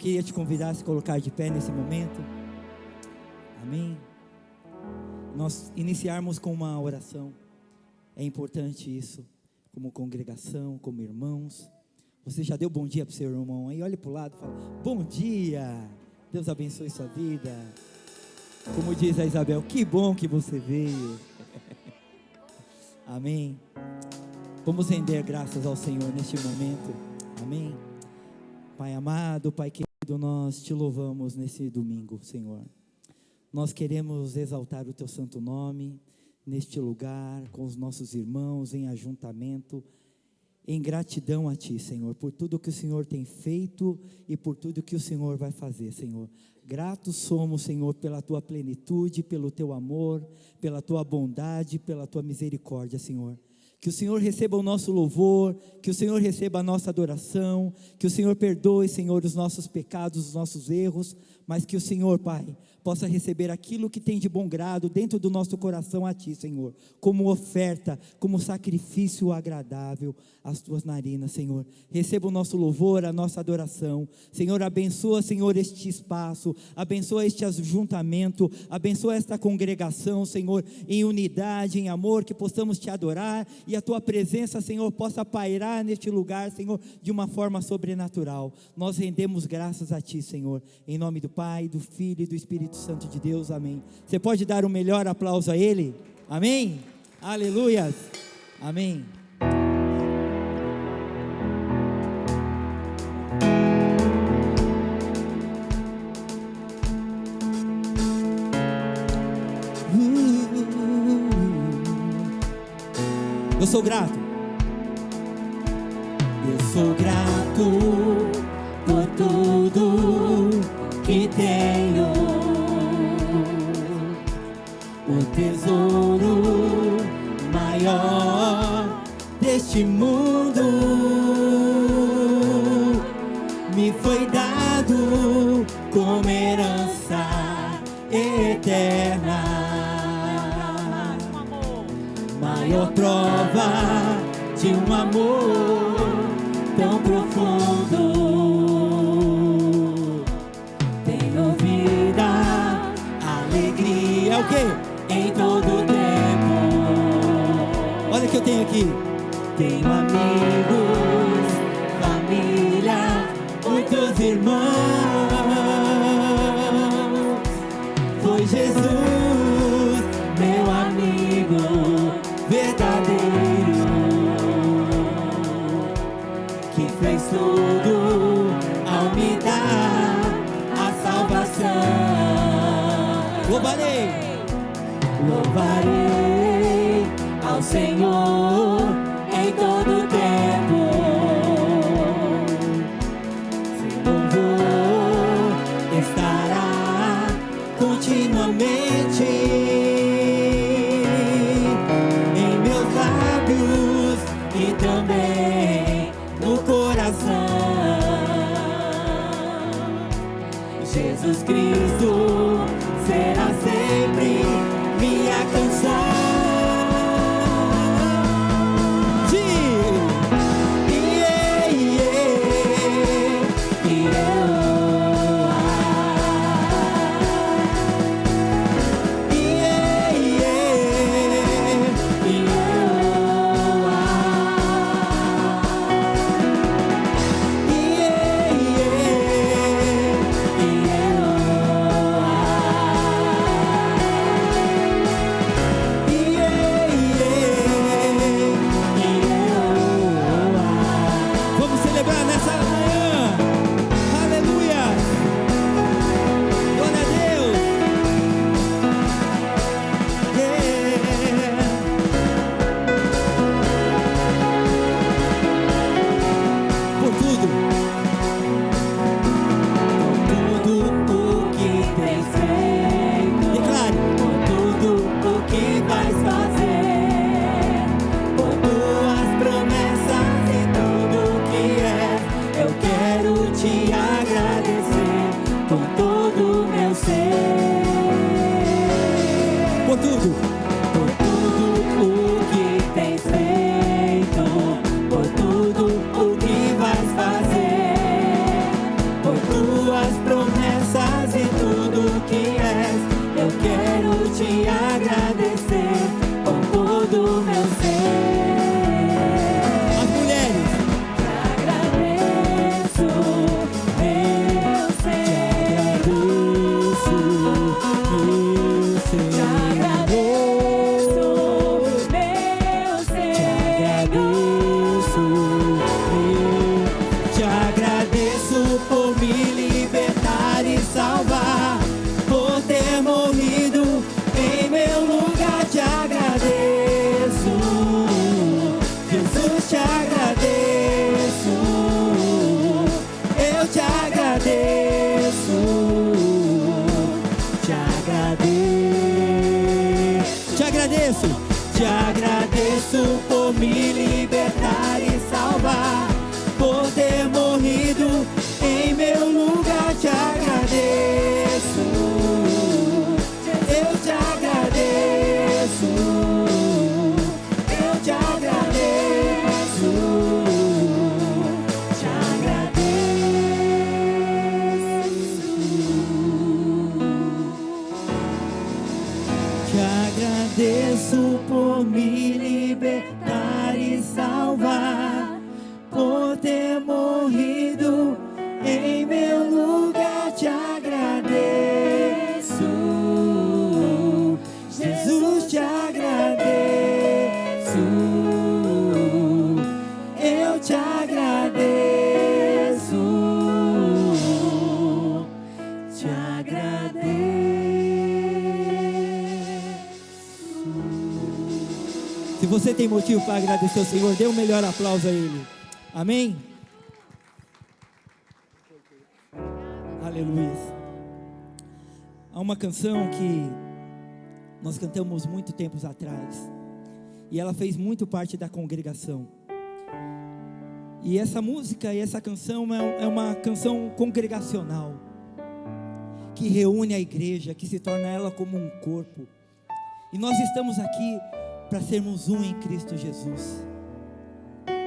queria te convidar a se colocar de pé nesse momento. Amém. Nós iniciarmos com uma oração. É importante isso, como congregação, como irmãos. Você já deu bom dia para o seu irmão aí? Olha para o lado e fala: bom dia, Deus abençoe sua vida. Como diz a Isabel, que bom que você veio. Amém. Vamos render graças ao Senhor neste momento. Amém. Pai amado, Pai querido, nós te louvamos nesse domingo, Senhor. Nós queremos exaltar o teu santo nome neste lugar, com os nossos irmãos em ajuntamento, em gratidão a ti, Senhor, por tudo que o Senhor tem feito e por tudo que o Senhor vai fazer, Senhor. Gratos somos, Senhor, pela tua plenitude, pelo teu amor, pela tua bondade, pela tua misericórdia, Senhor. Que o Senhor receba o nosso louvor, que o Senhor receba a nossa adoração, que o Senhor perdoe, Senhor, os nossos pecados, os nossos erros, mas que o Senhor, Pai, possa receber aquilo que tem de bom grado dentro do nosso coração a Ti, Senhor, como oferta, como sacrifício agradável às Tuas narinas, Senhor. Receba o nosso louvor, a nossa adoração, Senhor. Abençoa, Senhor, este espaço, abençoa este ajuntamento, abençoa esta congregação, Senhor, em unidade, em amor, que possamos Te adorar e a Tua presença, Senhor, possa pairar neste lugar, Senhor, de uma forma sobrenatural. Nós rendemos graças a Ti, Senhor, em nome do Pai, do Filho e do Espírito Santo de Deus, amém. Você pode dar um melhor aplauso a Ele? Amém? Aleluias, amém. Eu sou grato. Eu sou grato por tudo que tenho, o tesouro maior deste mundo me foi dado como herança eterna, maior prova de um amor tão profundo. Tenho vida, alegria, o quê? Em todo tempo. Olha o que eu tenho aqui. Tenho amigos, família, muitos irmãos. Foi Jesus, meu amigo verdadeiro, que fez tudo ao me dar a salvação. Louvarei ao Senhor em todo tempo. Seu louvor estará continuamente em meus lábios e também no coração. Jesus Cristo será sempre minha canção. tuas promessas e tudo que és. Eu quero te agradecer com todo o meu ser. As mulheres. Te agradeço, meu ser. Te agradeço, meu ser. Te agradeço, meu ser. Te agradeço por me libertar e salvar, por ter morrido em meu lugar. Te agradeço, Jesus, te agradeço. Eu te agradeço, te agradeço, te agradeço, te agradeço por me libertar e salvar, por ter morrido em meu lugar. Te agradeço, eu te agradeço, eu te agradeço, te agradeço. Te agradeço por me libertar e salvar, por ter morrido em meu lugar. Te agradeço, Jesus, te agradeço, eu te agradeço, te agradeço. Se você tem motivo para agradecer ao Senhor, dê o melhor aplauso a Ele. Amém? Aleluia. Há uma canção que nós cantamos muito tempos atrás, e ela fez muito parte da congregação. E essa música e essa canção é uma canção congregacional, que reúne a igreja, que se torna ela como um corpo. E nós estamos aqui para sermos um em Cristo Jesus.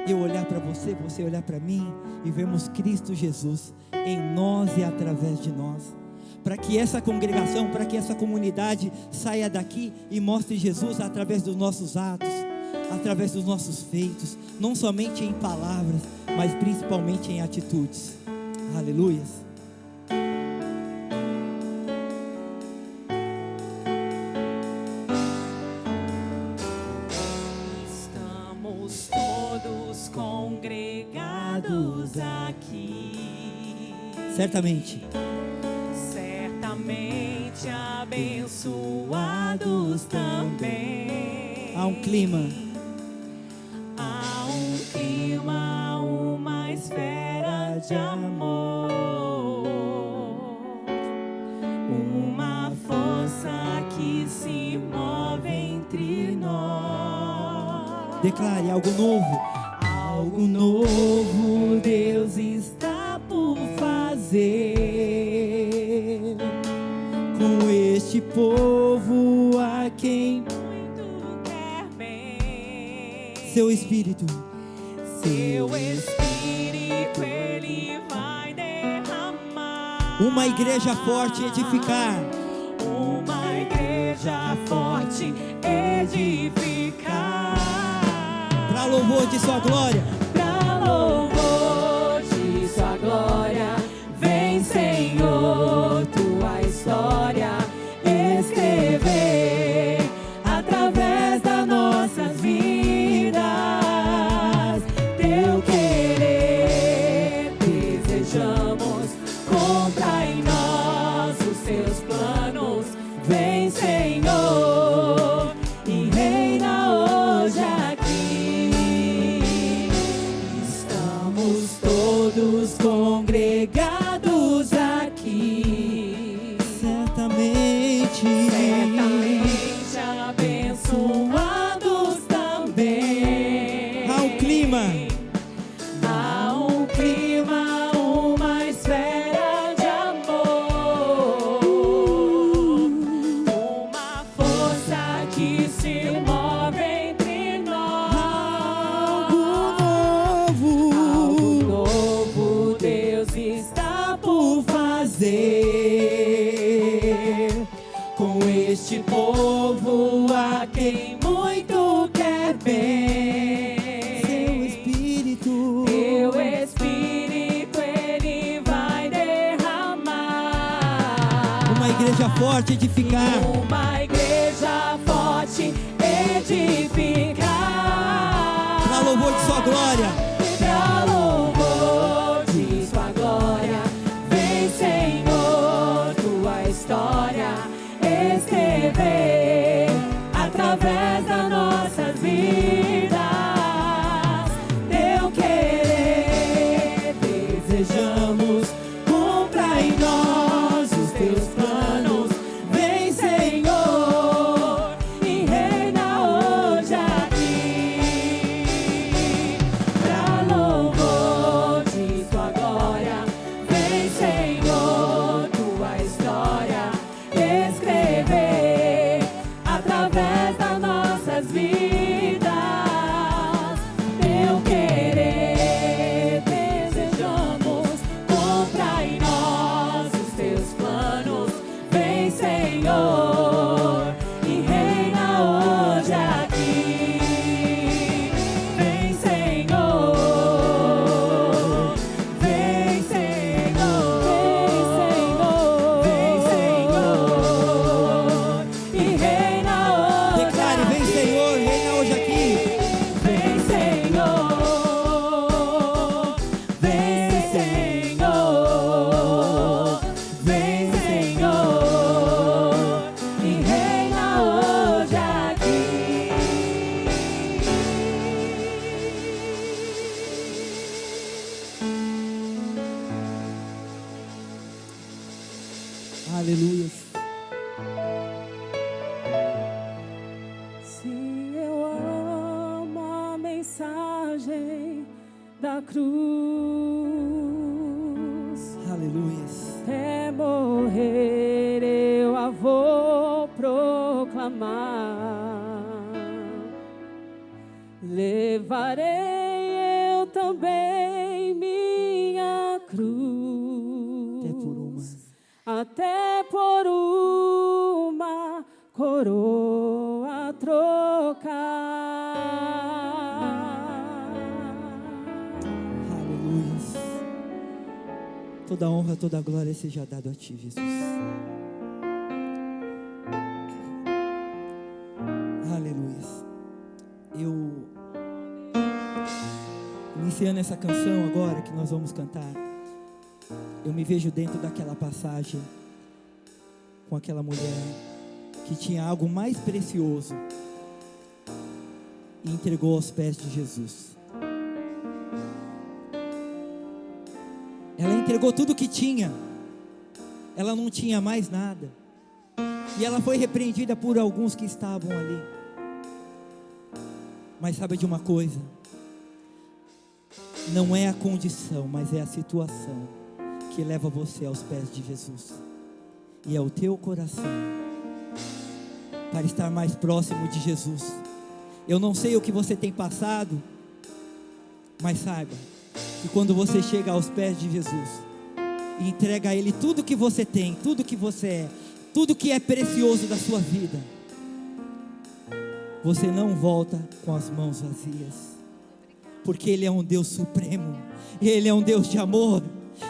Eu olhar para você, você olhar para mim e vermos Cristo Jesus em nós e através de nós, para que essa congregação, para que essa comunidade saia daqui e mostre Jesus através dos nossos atos, através dos nossos feitos, não somente em palavras, mas principalmente em atitudes. Aleluia. Congregados aqui, certamente abençoados também. Há um clima, uma esfera de amor, uma força que se move entre nós. declare algo novo. Algo novo Deus está por fazer Com este povo a quem muito quer bem. seu Espírito Ele vai derramar. uma igreja forte edificar. Uma igreja forte edificar. Para louvor de sua glória. Pra louvor de sua glória, vem, Senhor, tua história escrever através das nossas vidas. Teu querer desejamos, compra em nós os teus planos. Vem, Senhor, e reina hoje aqui. Estamos todos congregados aqui, Certamente abençoados também. há um clima, Há um clima, uma esfera de amor, uma força que se move entre nós. algo novo Algo novo Deus está por fazer. fazer com este povo a quem muito quer bem. Teu Espírito ele vai derramar. Uma igreja forte edificar. Uma igreja forte edificar. Para louvor de sua glória. Para louvor de sua glória. Vem, Senhor, tua história escrever através das nossas vidas. Teu querer desejamos, cumpra em nós os teus planos. Vem, Senhor, e reina hoje aqui. Pra louvor de tua glória. Vem, Senhor, tua história escrever através das nossas vidas. Teu querer desejamos, cumpra em nós os teus planos. Vem, Senhor, e reina hoje aqui. Vem, Senhor, vem, Senhor, vem, Senhor, e reina hoje. Declare, vem Senhor, reina hoje aqui. Vem, Senhor, vem, Senhor, vem, Senhor, e reina hoje aqui. Aleluia. Se eu amo a mensagem da cruz, Aleluia. até morrer eu a vou proclamar. Levarei eu também minha cruz, até por uma coroa trocar. Aleluia. Toda honra, toda glória seja dado a ti, Jesus. Aleluia. Eu iniciando essa canção agora que nós vamos cantar, eu me vejo dentro daquela passagem com aquela mulher que tinha algo mais precioso e entregou aos pés de Jesus. Ela entregou tudo o que tinha. Ela não tinha mais nada. E ela foi repreendida por alguns que estavam ali. Mas sabe de uma coisa? Não é a condição, mas é a situação que leva você aos pés de Jesus. E é o teu coração para estar mais próximo de Jesus. Eu não sei o que você tem passado, mas saiba que quando você chega aos pés de Jesus e entrega a Ele tudo que você tem, tudo que você é, tudo que é precioso da sua vida, você não volta com as mãos vazias, porque Ele é um Deus supremo, Ele é um Deus de amor,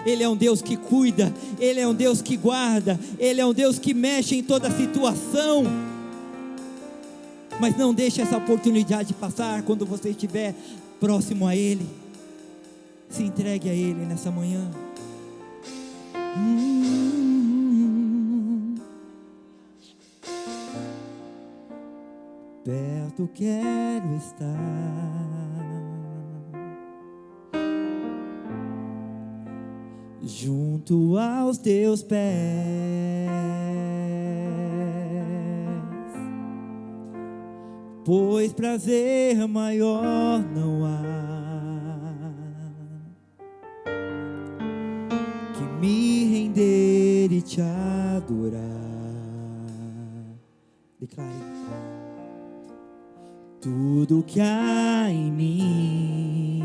Ele é um Deus que cuida, Ele é um Deus que guarda, Ele é um Deus que mexe em toda situação. Mas não deixe essa oportunidade passar. Quando você estiver próximo a Ele, se entregue a Ele nessa manhã. Perto quero estar, junto aos teus pés, pois prazer maior não há que me render e te adorar. Declare. Tudo que há em mim,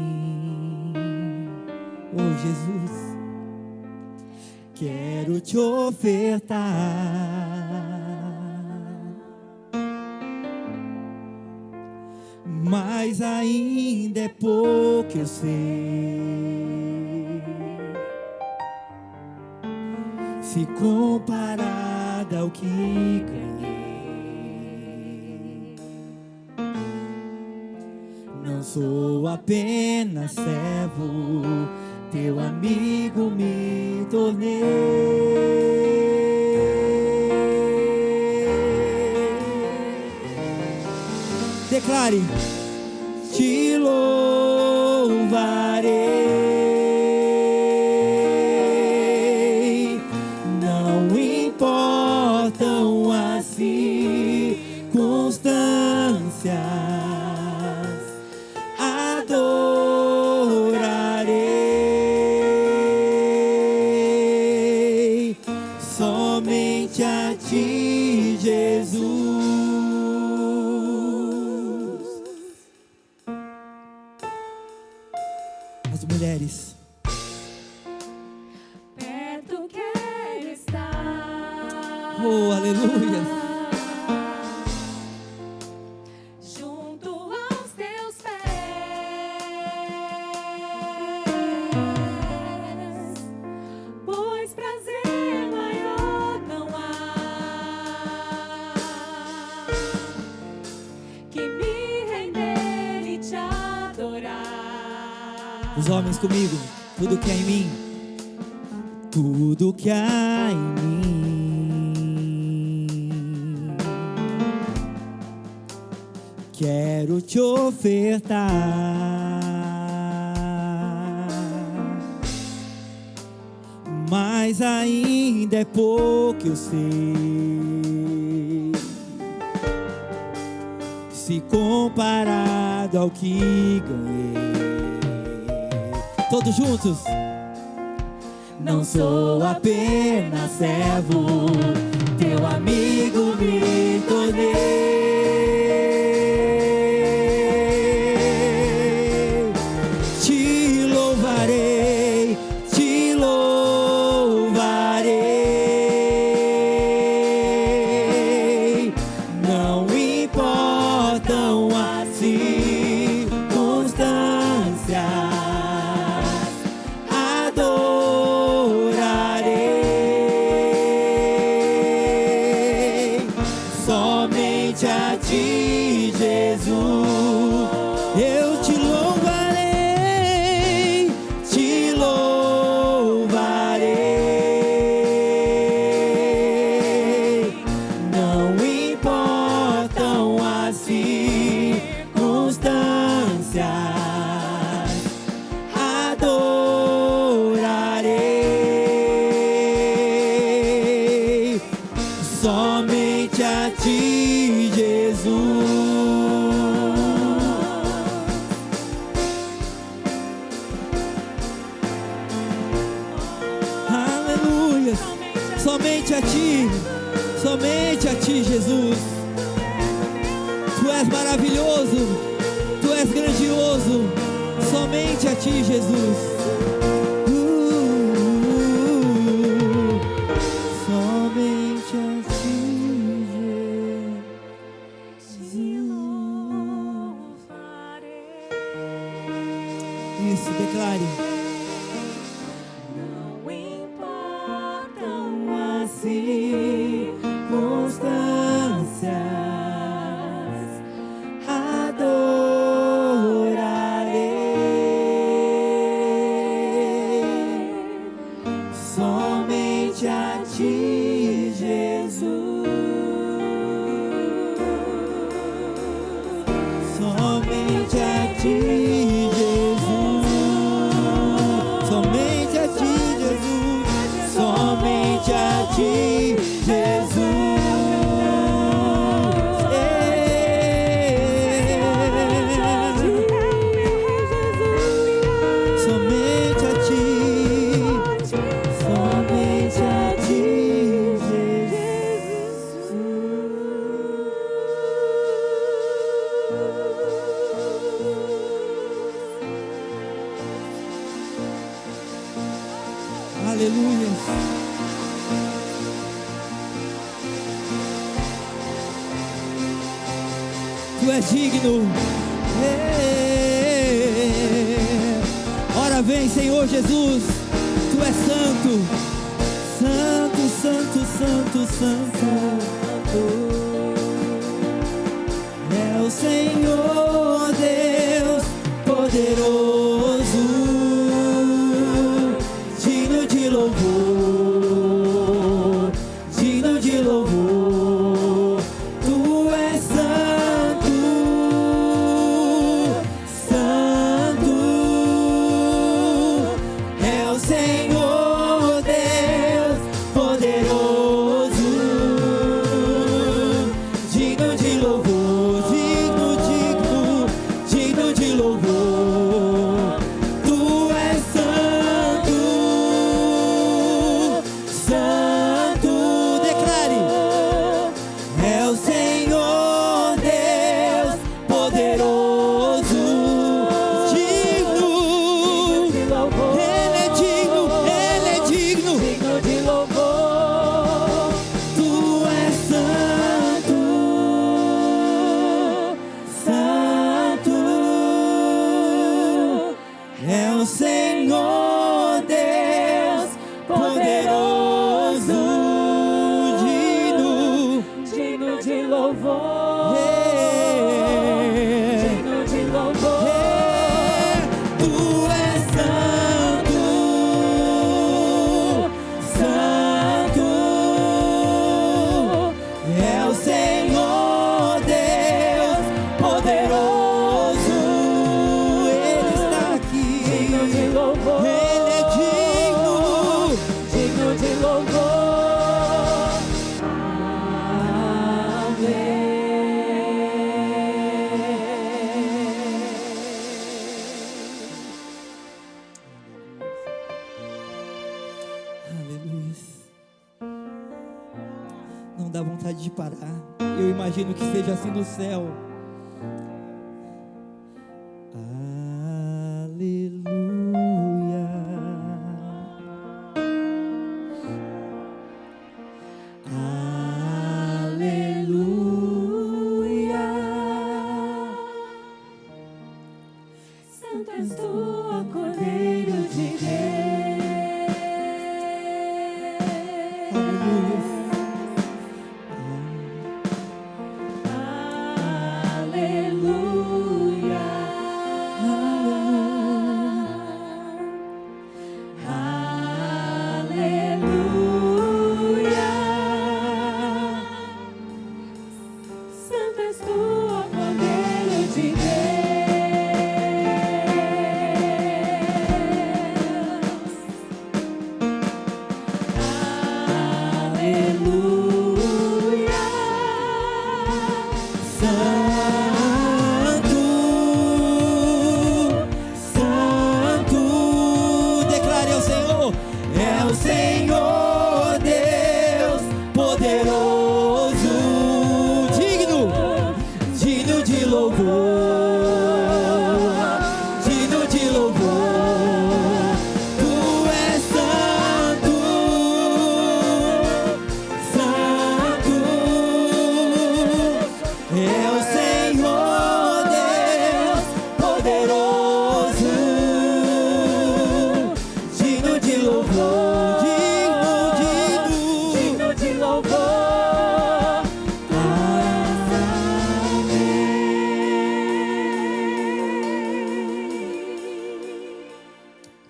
oh Jesus, quero te ofertar. Mas ainda é pouco, eu sei, se comparado ao que ganhei. Não sou apenas servo, teu amigo me tornei. Declare: te louvarei, não importam as circunstâncias, adorarei somente a ti, Jesus. As mulheres, perto quero estar. oh, aleluia. Junto aos teus pés, pois prazer maior não há que me render e te adorar. Os homens comigo, tudo que há em mim, tudo que há em mim, quero te ofertar. Mas ainda é pouco, eu sei, se comparado ao que ganhei. Todos juntos. Não sou apenas servo, teu amigo me tornei. Te louvarei, te louvarei, não importam as circunstâncias, adorarei somente a ti, Jesus. Eu te louvarei, te louvarei, não importam as circunstâncias, adorarei somente a ti, Jesus. Aleluia. Somente a ti, Jesus. Tu és maravilhoso, tu és grandioso. Somente a ti, Jesus. Somente a ti, Jesus. Isso, declare. Não importam As circunstâncias, adorarei somente a ti, Jesus. Somente a ti, Jesus. Somente a ti, Jesus. Somente a ti, Tu és digno. Ora vem, Senhor Jesus. Tu és santo. Santo, santo, santo, santo. É o Senhor Deus poderoso, digno de louvor, digno de louvor. Tu és santo, santo. É o Senhor Deus poderoso, digno de louvor, digno, digno, digno de louvor. Tu és santo, santo. Declare: é o Senhor Deus poderoso, digno. de louvor, Ele é digno, Ele é digno. digno de louvor. Tu és santo, santo. É o Senhor Deus poderoso, digno. Digno de louvor, É. digno de louvor. Tu és santo, santo. É o Senhor Deus poderoso. Ele está aqui. Digno de louvor, Ele é digno. digno de louvor. Aleluia. Não dá vontade de parar. Eu imagino que seja assim no céu. Aleluia. Aleluia. Santo és tu, ó Cordeiro de Deus. Aleluia. Aleluia. Aleluia. Santo és tu, ó Cordeiro de Deus. Aleluia. Santo, santo. Declare ao Senhor: é o Senhor Deus poderoso, digno, digno de louvor, digno de louvor. Tu és santo, santo. É o Senhor Deus poderoso, digno de louvor, digno, digno. Digno de louvor.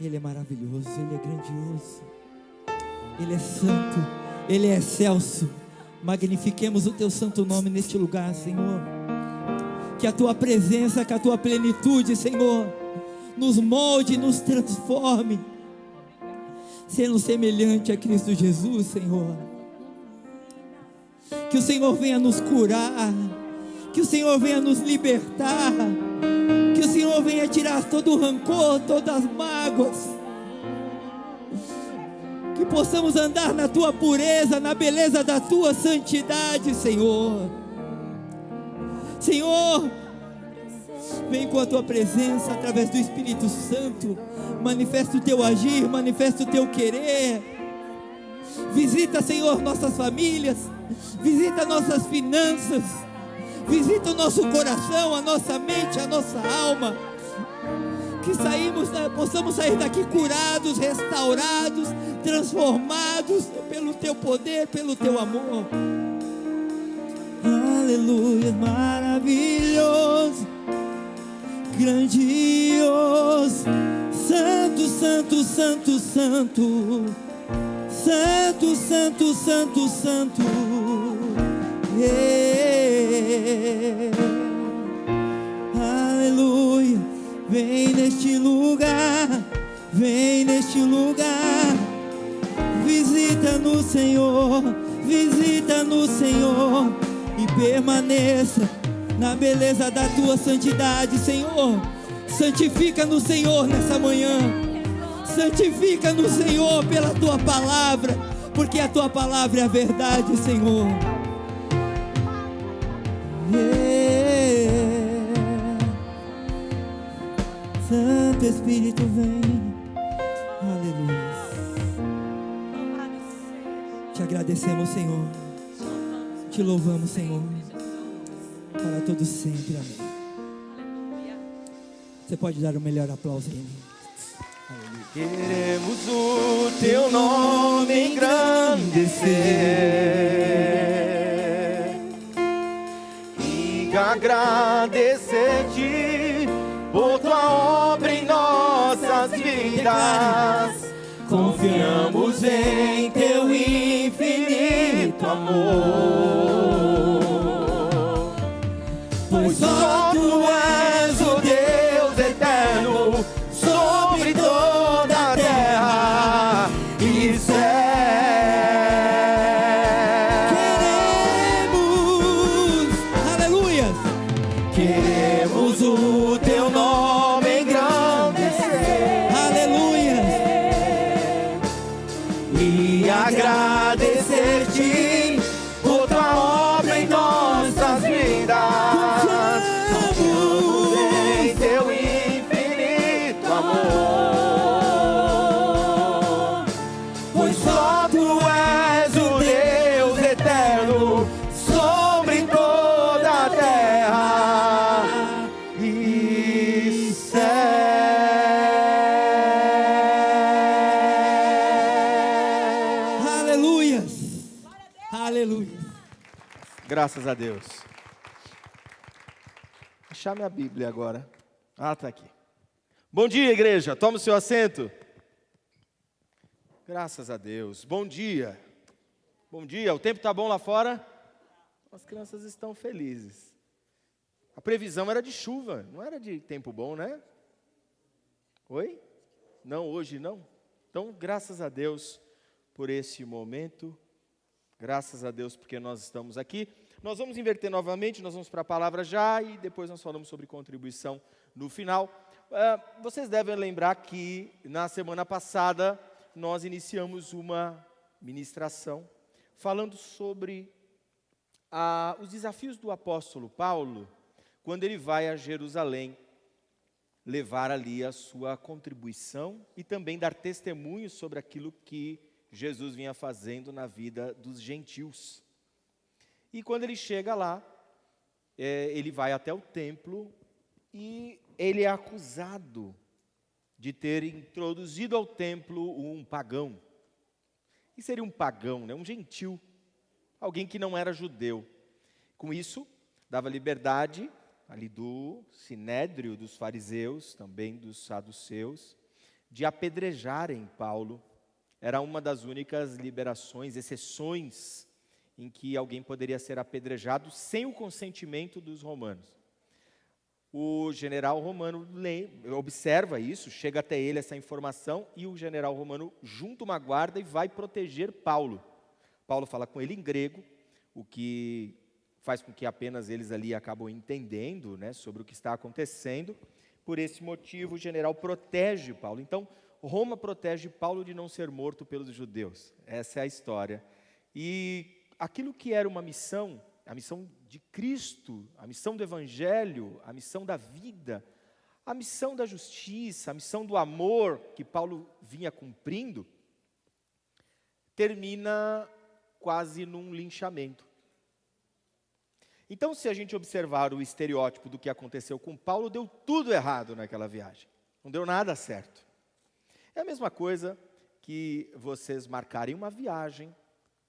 Ele é maravilhoso, Ele é grandioso, Ele é santo, Ele é excelso. Magnifiquemos o Teu santo nome neste lugar, Senhor. Que a Tua presença, que a Tua plenitude, Senhor, nos molde, nos transforme, sendo semelhante a Cristo Jesus, Senhor. Que o Senhor venha nos curar, que o Senhor venha nos libertar, que o Senhor venha tirar todo o rancor, todas as mágoas, que possamos andar na Tua pureza, na beleza da Tua santidade, Senhor. Senhor, vem com a Tua presença através do Espírito Santo, manifesta o Teu agir, manifesta o Teu querer. Visita, Senhor, nossas famílias, visita nossas finanças, Visita o nosso coração, a nossa mente, a nossa alma. Que possamos sair daqui curados, restaurados, transformados pelo Teu poder, pelo Teu amor. Aleluia, maravilhoso, grandioso, santo, santo, santo, santo, santo, santo, santo, santo. Aleluia, vem neste lugar, vem neste lugar. Visita no Senhor, visita no Senhor e permaneça na beleza da Tua santidade, Senhor. Santifica no Senhor nessa manhã, santifica no Senhor pela Tua palavra, porque a Tua palavra é a verdade, Senhor. Santo Espírito vem, aleluia. Te agradecemos, Senhor, te louvamos, Senhor, para todo sempre, amém. Você pode dar o melhor aplauso aí. Queremos o Teu nome engrandecer e agradecer-te por Tua obra em nossas vidas. Confiamos em Teu infinito amor, pois só Tu és o Deus eterno sobre toda a terra e céu. Queremos, aleluia, Queremos o Teu nome engrandecer, aleluia, e agradecer-te por Tua obra em nossas vidas. Confiamos em Teu infinito amor, pois só Tu és o Deus eterno sobre toda a terra e céu. aleluia, aleluia. Graças a Deus. Achar minha Bíblia agora. Ah, está aqui. Bom dia, igreja. Toma o seu assento. Graças a Deus. Bom dia. Bom dia. O tempo está bom lá fora? As crianças estão felizes. A previsão era de chuva, não era de tempo bom, né? Oi? Não, hoje não. Então, graças a Deus por esse momento. Graças a Deus porque nós estamos aqui. Nós vamos inverter novamente, nós vamos para a palavra já e depois nós falamos sobre contribuição no final. Vocês devem lembrar que na semana passada nós iniciamos uma ministração falando sobre os desafios do apóstolo Paulo quando ele vai a Jerusalém levar ali a sua contribuição e também dar testemunho sobre aquilo que Jesus vinha fazendo na vida dos gentios. E quando ele chega lá, ele vai até o templo e ele é acusado de ter introduzido ao templo um pagão. E seria um pagão, né? Um gentil, alguém que não era judeu. Com isso, dava liberdade ali do sinédrio dos fariseus, também dos saduceus, de apedrejarem Paulo. Era uma das únicas liberações, exceções, em que alguém poderia ser apedrejado sem o consentimento dos romanos. O general romano observa isso, chega até ele essa informação, e o general romano junta uma guarda e vai proteger Paulo. Paulo fala com ele em grego, o que faz com que apenas eles ali acabam entendendo, né, sobre o que está acontecendo. Por esse motivo, o general protege Paulo. Então, Roma protege Paulo de não ser morto pelos judeus. Essa é a história. E aquilo que era uma missão, a missão de Cristo, a missão do Evangelho, a missão da vida, a missão da justiça, a missão do amor que Paulo vinha cumprindo, termina quase num linchamento. Então, se a gente observar o estereótipo do que aconteceu com Paulo, deu tudo errado naquela viagem. Não deu nada certo. É a mesma coisa que vocês marcarem uma viagem,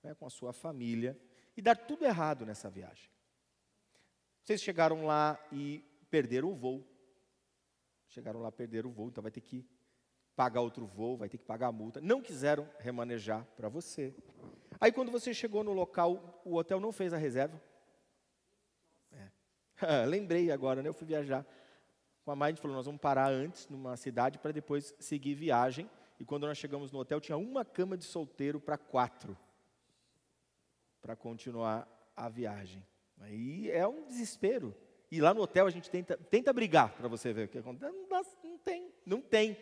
né, com a sua família e dar tudo errado nessa viagem. Vocês chegaram lá e perderam o voo. Chegaram lá, perderam o voo, então vai ter que pagar outro voo, vai ter que pagar a multa. Não quiseram remanejar para você. Aí quando você chegou no local, o hotel não fez a reserva. Lembrei agora, né? Eu fui viajar com a mãe, a gente falou, nós vamos parar antes numa cidade para depois seguir viagem. E quando nós chegamos no hotel, tinha uma cama de solteiro para 4. Para continuar a viagem. Aí é um desespero. E lá no hotel a gente tenta brigar para você ver o que acontece. Não tem.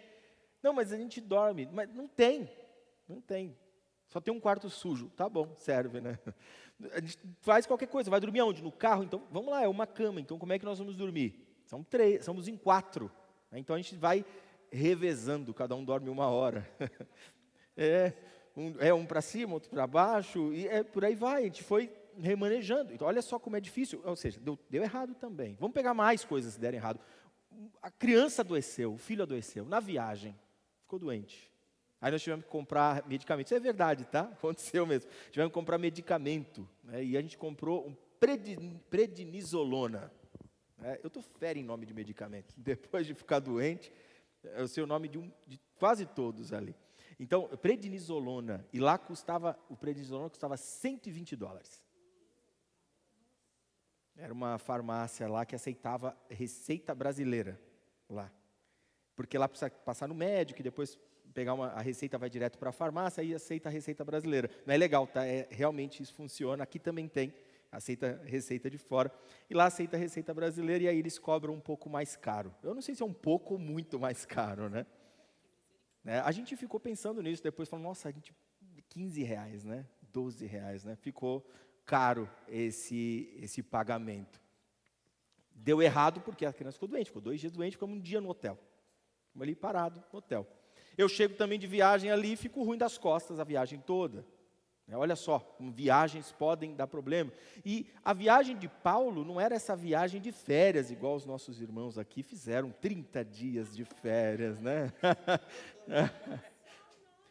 Não, mas a gente dorme. Mas não tem. Só tem um quarto sujo. Tá bom, serve, né? A gente faz qualquer coisa. Vai dormir aonde? No carro? Então, vamos lá, é uma cama. Então, como é que nós vamos dormir? Somos em 4. Então, a gente vai revezando. Cada um dorme 1 hora. Um para cima, outro para baixo. E por aí vai. A gente foi remanejando. Então, olha só como é difícil. Ou seja, deu errado também. Vamos pegar mais coisas que deram errado. A criança adoeceu, o filho adoeceu. Na viagem, ficou doente. Aí nós tivemos que comprar medicamento. Isso é verdade, tá? Aconteceu mesmo. Tivemos que comprar medicamento. Né? E a gente comprou um prednisolona. Eu estou fera em nome de medicamento. Depois de ficar doente, eu sei o nome de quase todos ali. Então, prednisolona. E lá o prednisolona custava $120. Era uma farmácia lá que aceitava receita brasileira. Lá. Porque lá precisa passar no médico e depois pegar a receita, vai direto para a farmácia e aceita a receita brasileira. Não é legal, tá? Realmente isso funciona. Aqui também tem, aceita receita de fora. E lá aceita a receita brasileira e aí eles cobram um pouco mais caro. Eu não sei se é um pouco ou muito mais caro, né? A gente ficou pensando nisso, depois falou, nossa, R$15, né? R$12, né? Ficou caro esse pagamento. Deu errado porque a criança ficou doente, ficou 2 dias doente, ficamos um dia no hotel. Ficamos ali parado no hotel. Eu chego também de viagem ali e fico ruim das costas a viagem toda. Olha só, como viagens podem dar problema. E a viagem de Paulo não era essa viagem de férias, igual os nossos irmãos aqui fizeram, 30 dias de férias, né?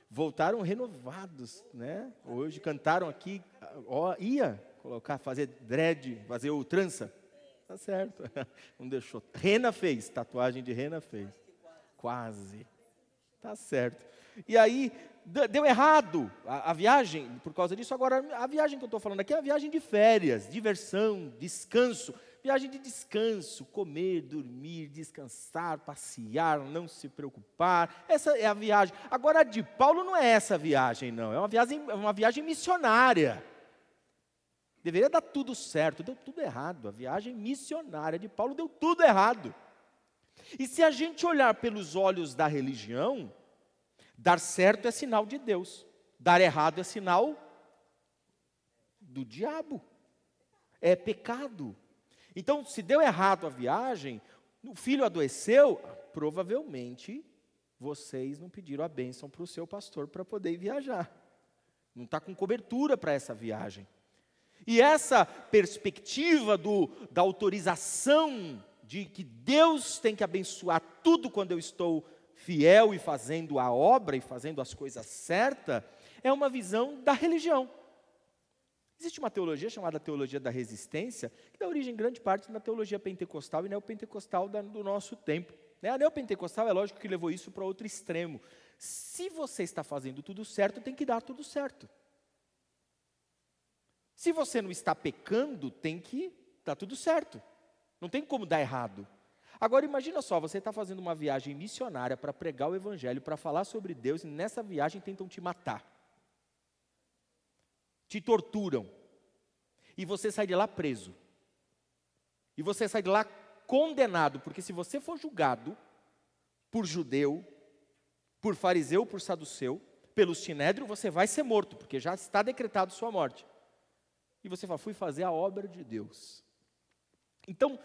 Voltaram renovados, né? Hoje cantaram aqui, ia fazer dread, fazer o trança. Tá certo, não deixou. Rena fez, tatuagem de rena fez. Quase. Tá certo. E aí, deu errado a viagem por causa disso. Agora, a viagem que eu estou falando aqui é a viagem de férias, diversão, descanso. Viagem de descanso, comer, dormir, descansar, passear, não se preocupar. Essa é a viagem. Agora, a de Paulo não é essa viagem, não. É uma viagem missionária. Deveria dar tudo certo, deu tudo errado. A viagem missionária de Paulo deu tudo errado. E se a gente olhar pelos olhos da religião, dar certo é sinal de Deus, dar errado é sinal do diabo, é pecado. Então, se deu errado a viagem, o filho adoeceu, provavelmente vocês não pediram a bênção para o seu pastor para poder viajar. Não está com cobertura para essa viagem. E essa perspectiva da autorização de que Deus tem que abençoar tudo quando eu estou fiel e fazendo a obra e fazendo as coisas certas, é uma visão da religião. Existe uma teologia chamada teologia da resistência, que dá origem em grande parte na teologia pentecostal e neopentecostal do nosso tempo. A neopentecostal é lógico que levou isso para outro extremo. Se você está fazendo tudo certo, tem que dar tudo certo. Se você não está pecando, tem que dar tudo certo. Não tem como dar errado. Agora imagina só, você está fazendo uma viagem missionária para pregar o evangelho, para falar sobre Deus, e nessa viagem tentam te matar. Te torturam. E você sai de lá preso. E você sai de lá condenado, porque se você for julgado por judeu, por fariseu, por saduceu, pelo sinédrio, você vai ser morto, porque já está decretado sua morte. E você fala, fui fazer a obra de Deus. Então,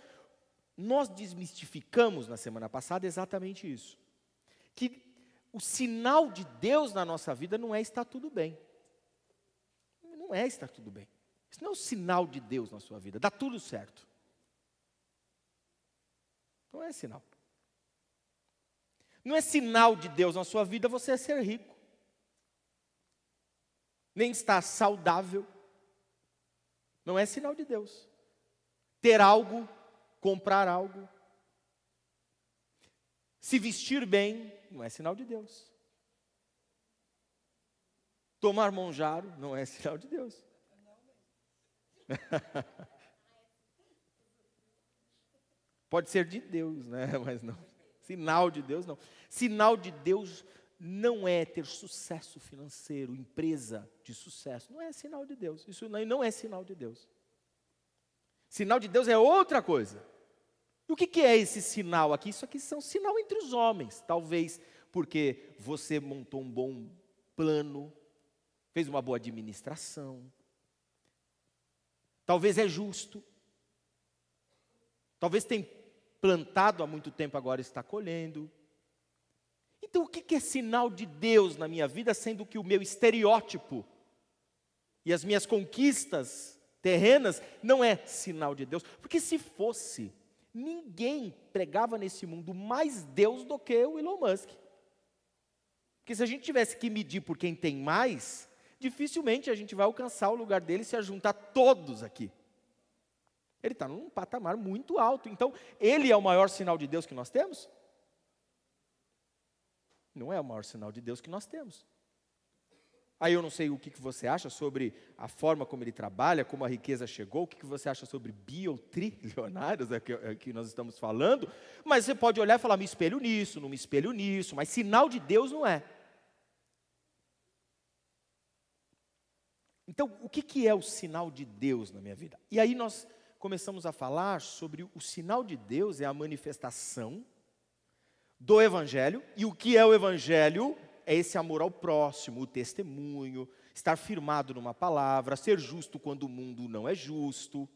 nós desmistificamos na semana passada exatamente isso. Que o sinal de Deus na nossa vida não é estar tudo bem. Não é estar tudo bem. Isso não é um sinal de Deus na sua vida. Dá tudo certo. Não é sinal. Não é sinal de Deus na sua vida você ser rico. Nem estar saudável. Não é sinal de Deus. Ter algo, comprar algo. Se vestir bem, não é sinal de Deus. Tomar monjaro, não é sinal de Deus. Pode ser de Deus, né? Mas não. Sinal de Deus, não. Sinal de Deus não é ter sucesso financeiro, empresa de sucesso. Não é sinal de Deus. Isso não é sinal de Deus. Sinal de Deus é outra coisa. E o que é esse sinal aqui? Isso aqui são sinal entre os homens. Talvez porque você montou um bom plano, fez uma boa administração. Talvez é justo. Talvez tem plantado há muito tempo, agora está colhendo. Então o que é sinal de Deus na minha vida, sendo que o meu estereótipo e as minhas conquistas terrenas não é sinal de Deus? Porque se fosse, ninguém pregava nesse mundo mais Deus do que o Elon Musk. Porque se a gente tivesse que medir por quem tem mais, dificilmente a gente vai alcançar o lugar dele se ajuntar todos aqui. Ele está num patamar muito alto. Então, ele é o maior sinal de Deus que nós temos? Não é o maior sinal de Deus que nós temos. Aí eu não sei o que você acha sobre a forma como ele trabalha, como a riqueza chegou, o que você acha sobre biotrilionários, que nós estamos falando, mas você pode olhar e falar, me espelho nisso, não me espelho nisso, mas sinal de Deus não é. Então, o que é o sinal de Deus na minha vida? E aí nós começamos a falar sobre o sinal de Deus é a manifestação do Evangelho. E o que é o Evangelho? É esse amor ao próximo, o testemunho, estar firmado numa palavra, ser justo quando o mundo não é justo,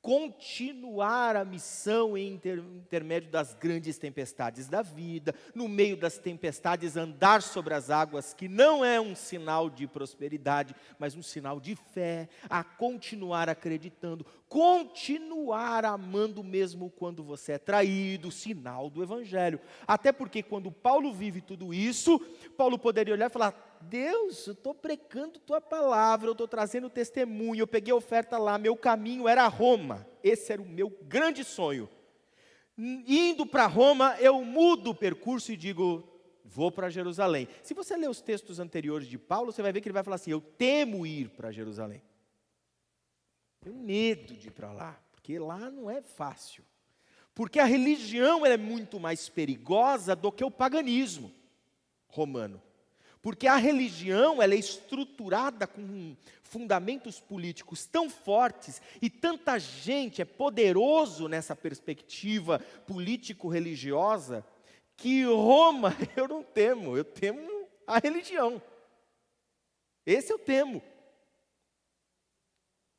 continuar a missão em intermédio das grandes tempestades da vida, no meio das tempestades andar sobre as águas, que não é um sinal de prosperidade, mas um sinal de fé, a continuar acreditando, continuar amando mesmo quando você é traído, sinal do Evangelho. Até porque quando Paulo vive tudo isso, Paulo poderia olhar e falar, Deus, eu estou pregando tua palavra, eu estou trazendo testemunho, eu peguei a oferta lá, meu caminho era Roma, esse era o meu grande sonho. Indo para Roma, eu mudo o percurso e digo, vou para Jerusalém. Se você ler os textos anteriores de Paulo, você vai ver que ele vai falar assim, eu temo ir para Jerusalém. Tenho medo de ir para lá, porque lá não é fácil. Porque a religião é muito mais perigosa do que o paganismo romano. Porque a religião ela é estruturada com fundamentos políticos tão fortes e tanta gente é poderoso nessa perspectiva político-religiosa que Roma eu não temo, eu temo a religião. Esse eu temo.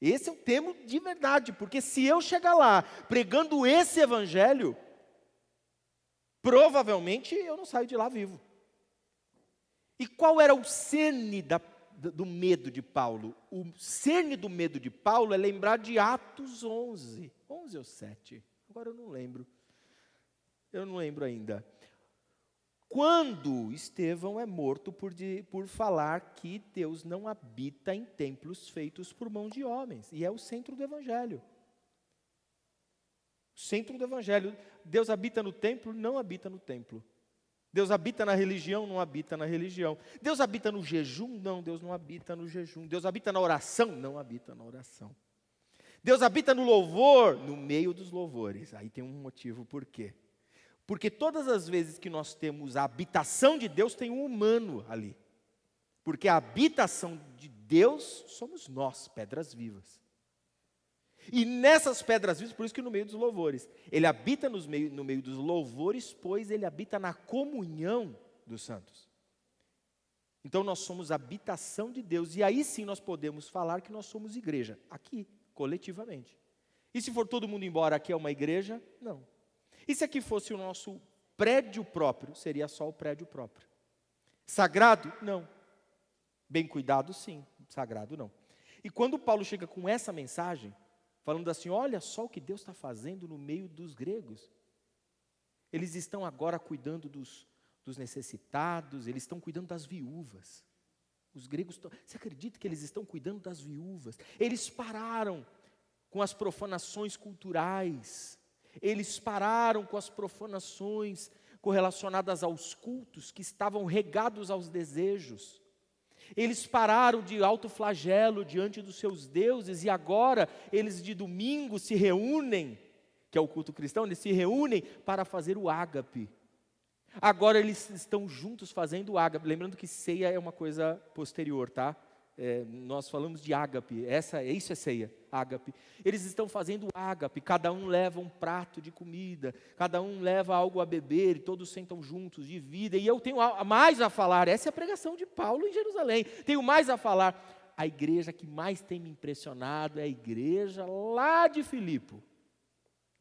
Esse eu temo de verdade, porque se eu chegar lá pregando esse evangelho, provavelmente eu não saio de lá vivo. E qual era o cerne do medo de Paulo? O cerne do medo de Paulo é lembrar de Atos 11. 11 ou 7? Agora eu não lembro. Eu não lembro ainda. Quando Estevão é morto por falar que Deus não habita em templos feitos por mão de homens. E é o centro do Evangelho. O centro do Evangelho. Deus habita no templo? Não habita no templo. Deus habita na religião? Não habita na religião. Deus habita no jejum? Não, Deus não habita no jejum. Deus habita na oração? Não habita na oração. Deus habita no louvor? No meio dos louvores. Aí tem um motivo por quê. Porque todas as vezes que nós temos a habitação de Deus, tem um humano ali. Porque a habitação de Deus somos nós, pedras vivas. E nessas pedras vivas, por isso que no meio dos louvores, ele habita no meio dos louvores, pois ele habita na comunhão dos santos. Então nós somos a habitação de Deus, e aí sim nós podemos falar que nós somos igreja, aqui, coletivamente. E se for todo mundo embora, aqui é uma igreja? Não. E se aqui fosse o nosso prédio próprio, seria só o prédio próprio. Sagrado? Não. Bem cuidado, sim. Sagrado, não. E quando Paulo chega com essa mensagem, falando assim, olha só o que Deus está fazendo no meio dos gregos. Eles estão agora cuidando dos necessitados, eles estão cuidando das viúvas. Os gregos, você acredita que eles estão cuidando das viúvas? Eles pararam com as profanações culturais. Eles pararam com as profanações correlacionadas aos cultos que estavam regados aos desejos. Eles pararam de alto flagelo diante dos seus deuses e agora eles de domingo se reúnem, que é o culto cristão, eles se reúnem para fazer o ágape. Agora eles estão juntos fazendo o ágape, lembrando que ceia é uma coisa posterior, tá? Nós falamos de ágape, isso é ceia, ágape. Eles estão fazendo ágape, cada um leva um prato de comida, cada um leva algo a beber, e todos sentam juntos, dividem. E eu tenho mais a falar, essa é a pregação de Paulo em Jerusalém. Tenho mais a falar. A igreja que mais tem me impressionado é a igreja lá de Filipe,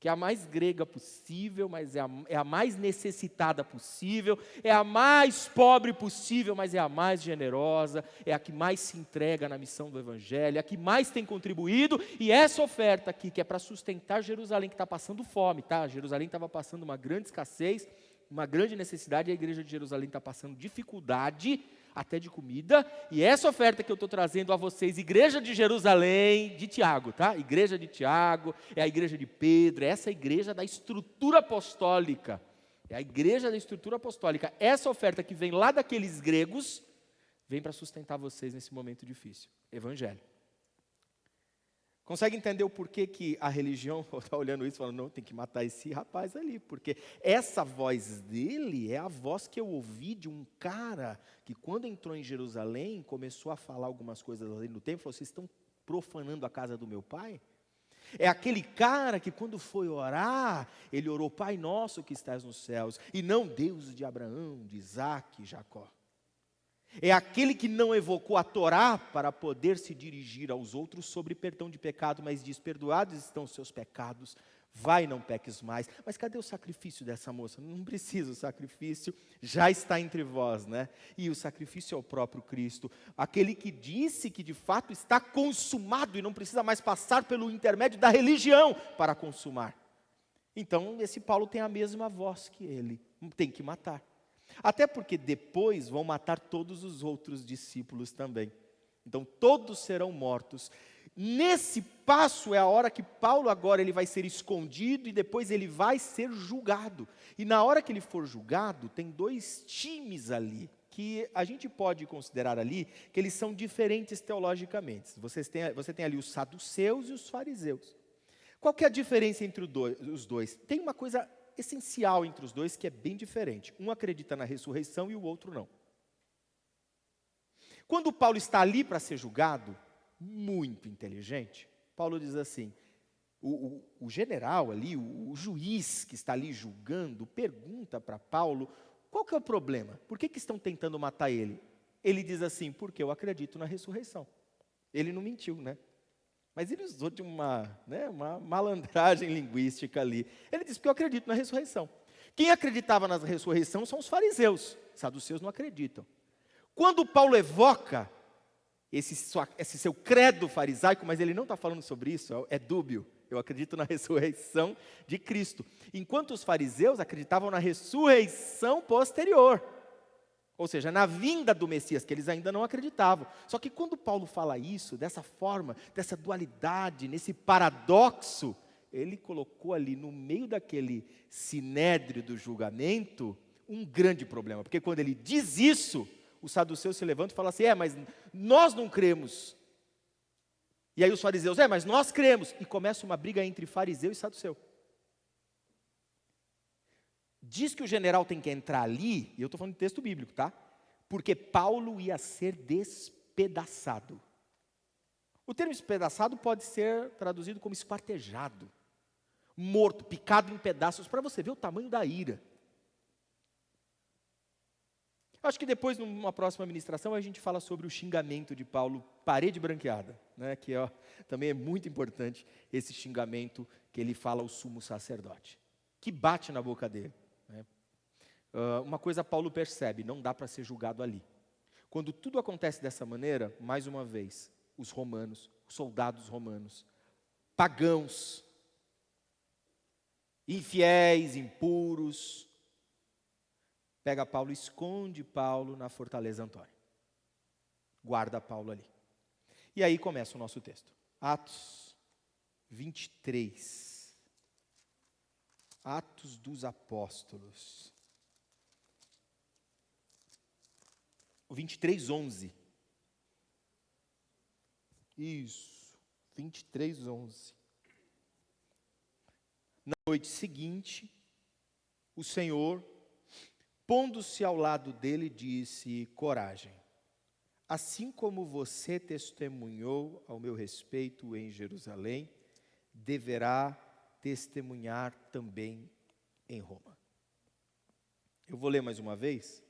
que é a mais grega possível, mas é a mais necessitada possível, é a mais pobre possível, mas é a mais generosa, é a que mais se entrega na missão do Evangelho, é a que mais tem contribuído, e essa oferta aqui, que é para sustentar Jerusalém, que está passando fome, tá? Jerusalém estava passando uma grande escassez, uma grande necessidade, e a igreja de Jerusalém está passando dificuldade, até de comida, e essa oferta que eu estou trazendo a vocês, igreja de Jerusalém, de Tiago, tá? Igreja de Tiago, é a igreja de Pedro, é essa igreja da estrutura apostólica, é a igreja da estrutura apostólica, essa oferta que vem lá daqueles gregos, vem para sustentar vocês nesse momento difícil, Evangelho. Consegue entender o porquê que a religião está olhando isso e falando, não, tem que matar esse rapaz ali, porque essa voz dele é a voz que eu ouvi de um cara que quando entrou em Jerusalém, começou a falar algumas coisas ali no templo, falou, vocês estão profanando a casa do meu pai? É aquele cara que quando foi orar, ele orou, Pai nosso que estás nos céus, e não Deus de Abraão, de Isaac e Jacó. É aquele que não evocou a Torá para poder se dirigir aos outros sobre perdão de pecado, mas diz, perdoados estão os seus pecados, vai e não peques mais. Mas cadê o sacrifício dessa moça? Não precisa, o sacrifício já está entre vós, né? E o sacrifício é o próprio Cristo, aquele que disse que de fato está consumado e não precisa mais passar pelo intermédio da religião para consumar. Então esse Paulo tem a mesma voz que ele, tem que matar. Até porque depois vão matar todos os outros discípulos também. Então todos serão mortos. Nesse passo é a hora que Paulo agora ele vai ser escondido e depois ele vai ser julgado. E na hora que ele for julgado, tem dois times ali, que a gente pode considerar ali, que eles são diferentes teologicamente. Você tem ali os saduceus e os fariseus. Qual que é a diferença entre os dois? Tem uma coisa essencial entre os dois que é bem diferente. Um acredita na ressurreição e o outro não. Quando Paulo está ali para ser julgado, muito inteligente, Paulo diz assim, o general ali, o juiz que está ali julgando, pergunta para Paulo, qual que é o problema? Por que estão tentando matar ele? Ele diz assim, porque eu acredito na ressurreição. Ele não mentiu, né? Mas ele usou de uma malandragem linguística ali. Ele disse que eu acredito na ressurreição. Quem acreditava na ressurreição são os fariseus. Os saduceus não acreditam. Quando Paulo evoca esse seu credo farisaico, mas ele não está falando sobre isso, é dúbio. Eu acredito na ressurreição de Cristo. Enquanto os fariseus acreditavam na ressurreição posterior. Ou seja, na vinda do Messias, que eles ainda não acreditavam. Só que quando Paulo fala isso, dessa forma, dessa dualidade, nesse paradoxo, ele colocou ali no meio daquele sinédrio do julgamento, um grande problema. Porque quando ele diz isso, os saduceus se levantam e falam assim, mas nós não cremos. E aí os fariseus, mas nós cremos. E começa uma briga entre fariseu e saduceu. Diz que o general tem que entrar ali, e eu estou falando de texto bíblico, tá? Porque Paulo ia ser despedaçado. O termo despedaçado pode ser traduzido como esquartejado, morto, picado em pedaços, para você ver o tamanho da ira. Acho que depois, numa próxima ministração, a gente fala sobre o xingamento de Paulo, parede branqueada, né? Que também é muito importante esse xingamento que ele fala ao sumo sacerdote, que bate na boca dele. Uma coisa Paulo percebe, não dá para ser julgado ali. Quando tudo acontece dessa maneira, mais uma vez, os romanos soldados romanos, pagãos, infiéis, impuros. Pega Paulo, esconde Paulo na fortaleza Antônia. Guarda Paulo ali. E aí começa o nosso texto. Atos 23. Atos dos Apóstolos. O 23:11. Isso, 23:11. Na noite seguinte, o Senhor, pondo-se ao lado dele, disse: coragem, assim como você testemunhou ao meu respeito em Jerusalém, deverá testemunhar também em Roma. Eu vou ler mais uma vez.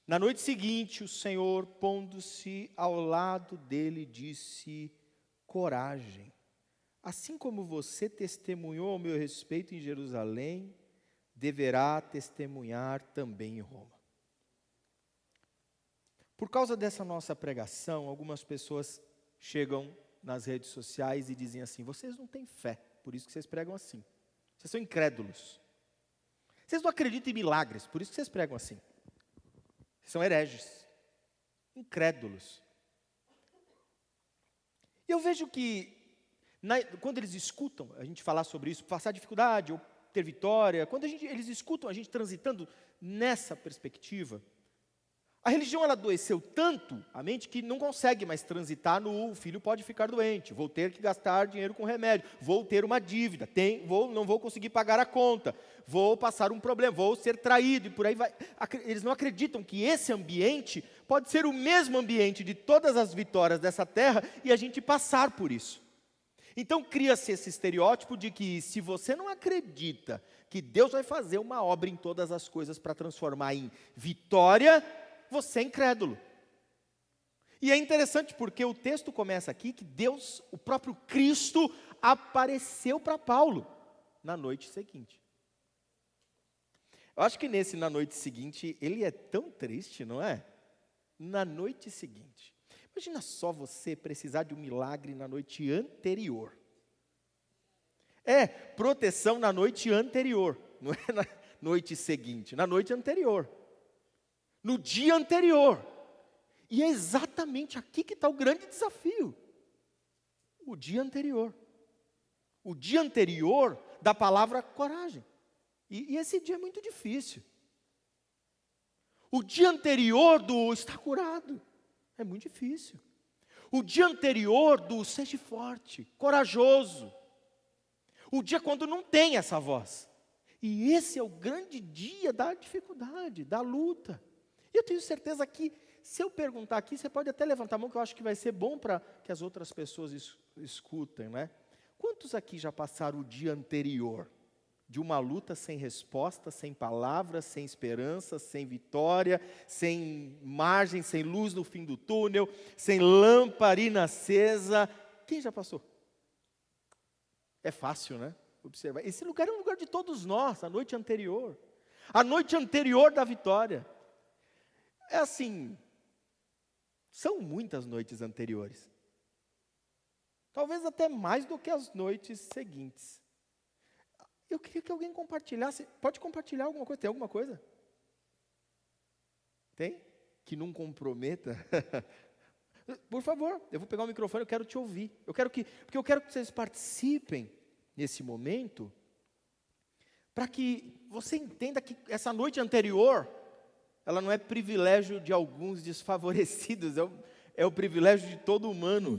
Na noite seguinte, o Senhor, pondo-se ao lado dele, disse: coragem, assim como você testemunhou ao meu respeito em Jerusalém, deverá testemunhar também em Roma. Por causa dessa nossa pregação, algumas pessoas chegam nas redes sociais e dizem assim: vocês não têm fé, por isso que vocês pregam assim. Vocês são incrédulos. Vocês não acreditam em milagres, por isso que vocês pregam assim. São hereges, incrédulos. E eu vejo que, quando eles escutam a gente falar sobre isso, passar dificuldade ou ter vitória, quando eles escutam a gente transitando nessa perspectiva, a religião ela adoeceu tanto a mente que não consegue mais transitar no o filho pode ficar doente, vou ter que gastar dinheiro com remédio, vou ter uma dívida, não vou conseguir pagar a conta, vou passar um problema, vou ser traído e por aí vai. Eles não acreditam que esse ambiente pode ser o mesmo ambiente de todas as vitórias dessa terra e a gente passar por isso. Então cria-se esse estereótipo de que se você não acredita que Deus vai fazer uma obra em todas as coisas para transformar em vitória, você é incrédulo. E é interessante porque o texto começa aqui que Deus, o próprio Cristo, apareceu para Paulo na noite seguinte. Eu acho que na noite seguinte, ele é tão triste, não é? Na noite seguinte. Imagina só você precisar de um milagre na noite anterior. É, proteção na noite anterior, não é na noite seguinte, na noite anterior. No dia anterior. E é exatamente aqui que está o grande desafio. O dia anterior. O dia anterior da palavra coragem. E esse dia é muito difícil. O dia anterior do estar curado. É muito difícil. O dia anterior do seja forte, corajoso. O dia quando não tem essa voz. E esse é o grande dia da dificuldade, da luta. E eu tenho certeza que, se eu perguntar aqui, você pode até levantar a mão, que eu acho que vai ser bom para que as outras pessoas escutem, né? Quantos aqui já passaram o dia anterior de uma luta sem resposta, sem palavras, sem esperança, sem vitória, sem margem, sem luz no fim do túnel, sem lamparina acesa? Quem já passou? É fácil, né? Observar. Esse lugar é um lugar de todos nós, a noite anterior. A noite anterior da vitória. É assim, são muitas noites anteriores. Talvez até mais do que as noites seguintes. Eu queria que alguém compartilhasse. Pode compartilhar alguma coisa? Tem alguma coisa? Tem? Que não comprometa? Por favor, eu vou pegar o microfone, eu quero te ouvir. Porque eu quero que vocês participem nesse momento, para que você entenda que essa noite anterior, ela não é privilégio de alguns desfavorecidos, é o privilégio de todo humano.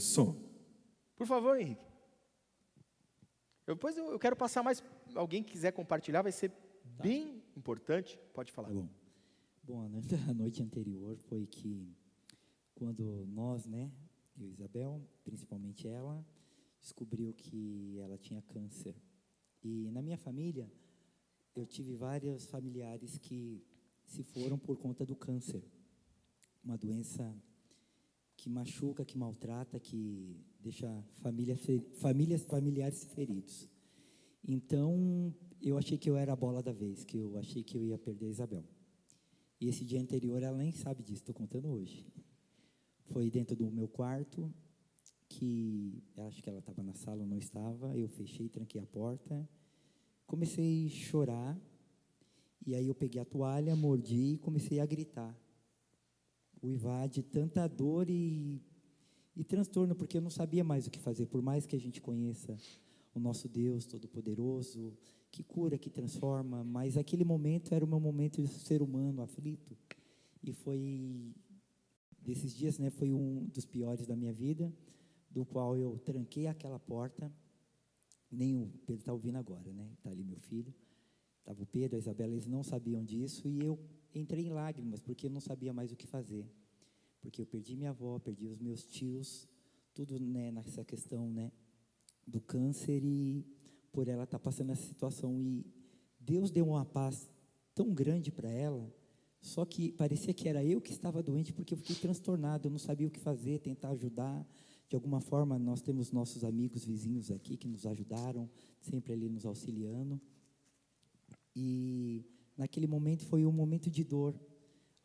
Por favor, Henrique. Depois eu quero passar mais, alguém que quiser compartilhar, vai ser bem importante. Pode falar. Tá bom. Bom, a noite anterior foi que, quando nós, eu e Isabel, principalmente ela, descobriu que ela tinha câncer. E na minha família, eu tive vários familiares que se foram por conta do câncer. Uma doença que machuca, que maltrata, que deixa familiares feridos. Então, eu achei que eu era a bola da vez, que eu achei que eu ia perder a Isabel. E esse dia anterior, ela nem sabe disso, estou contando hoje. Foi dentro do meu quarto que acho que ela estava na sala, ou não estava. Eu fechei, tranquei a porta, comecei a chorar. E aí eu peguei a toalha, mordi e comecei a gritar, uivar de tanta dor e transtorno, porque eu não sabia mais o que fazer. Por mais que a gente conheça o nosso Deus Todo-Poderoso, que cura, que transforma, mas aquele momento era o meu momento de ser humano aflito. E foi, desses dias, né, foi um dos piores da minha vida, do qual eu tranquei aquela porta. Nem o Pedro está ouvindo agora, né? Está ali meu filho. Estava o Pedro, a Isabela, eles não sabiam disso, e eu entrei em lágrimas, porque eu não sabia mais o que fazer. Porque eu perdi minha avó, perdi os meus tios, tudo, né, nessa questão, né, do câncer, e por ela estar passando essa situação. E Deus deu uma paz tão grande para ela, só que parecia que era eu que estava doente, porque eu fiquei transtornado, eu não sabia o que fazer, tentar ajudar. De alguma forma, nós temos nossos amigos vizinhos aqui que nos ajudaram, sempre ali nos auxiliando. E naquele momento foi um momento de dor,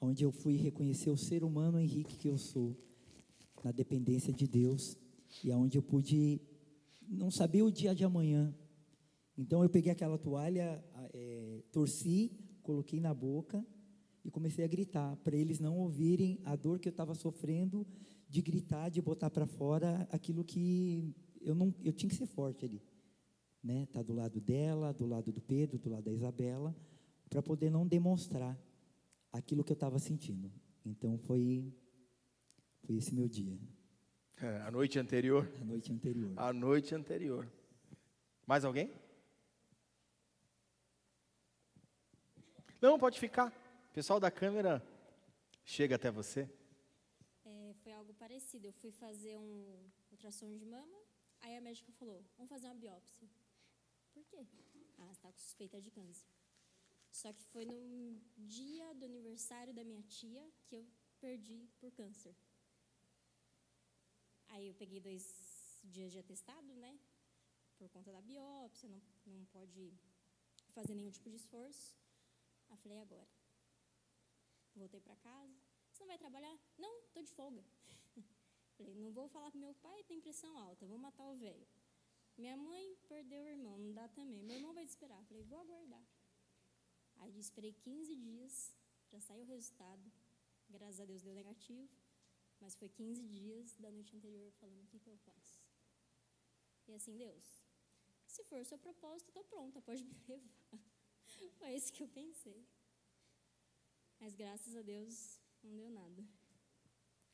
onde eu fui reconhecer o ser humano Henrique que eu sou, na dependência de Deus, e aonde eu pude não saber o dia de amanhã. Então eu peguei aquela toalha, torci, coloquei na boca e comecei a gritar, para eles não ouvirem a dor que eu estava sofrendo, de gritar, de botar para fora aquilo que eu tinha que ser forte ali. Né, tá do lado dela, do lado do Pedro, do lado da Isabela, para poder não demonstrar aquilo que eu estava sentindo. Então foi esse meu dia. A noite anterior? A noite anterior. A noite anterior. Mais alguém? Não, pode ficar. O pessoal da câmera chega até você. Foi algo parecido. Eu fui fazer um ultrassom de mama, aí a médica falou, vamos fazer uma biópsia. Por quê? Ah, você está com suspeita de câncer. Só que foi no dia do aniversário da minha tia que eu perdi por câncer. Aí eu peguei 2 dias de atestado, né? Por conta da biópsia, não pode fazer nenhum tipo de esforço. Aí eu falei, agora? Voltei para casa. Você não vai trabalhar? Não, estou de folga. Falei, não vou falar para meu pai, tem pressão alta, vou matar o velho. Minha mãe perdeu o irmão, não dá também. Meu irmão vai te esperar. Falei, vou aguardar. Aí esperei 15 dias, já saiu o resultado. Graças a Deus deu negativo. Mas foi 15 dias da noite anterior falando o que eu faço. E assim, Deus, se for o seu propósito, estou pronta, pode me levar. Foi isso que eu pensei. Mas graças a Deus não deu nada.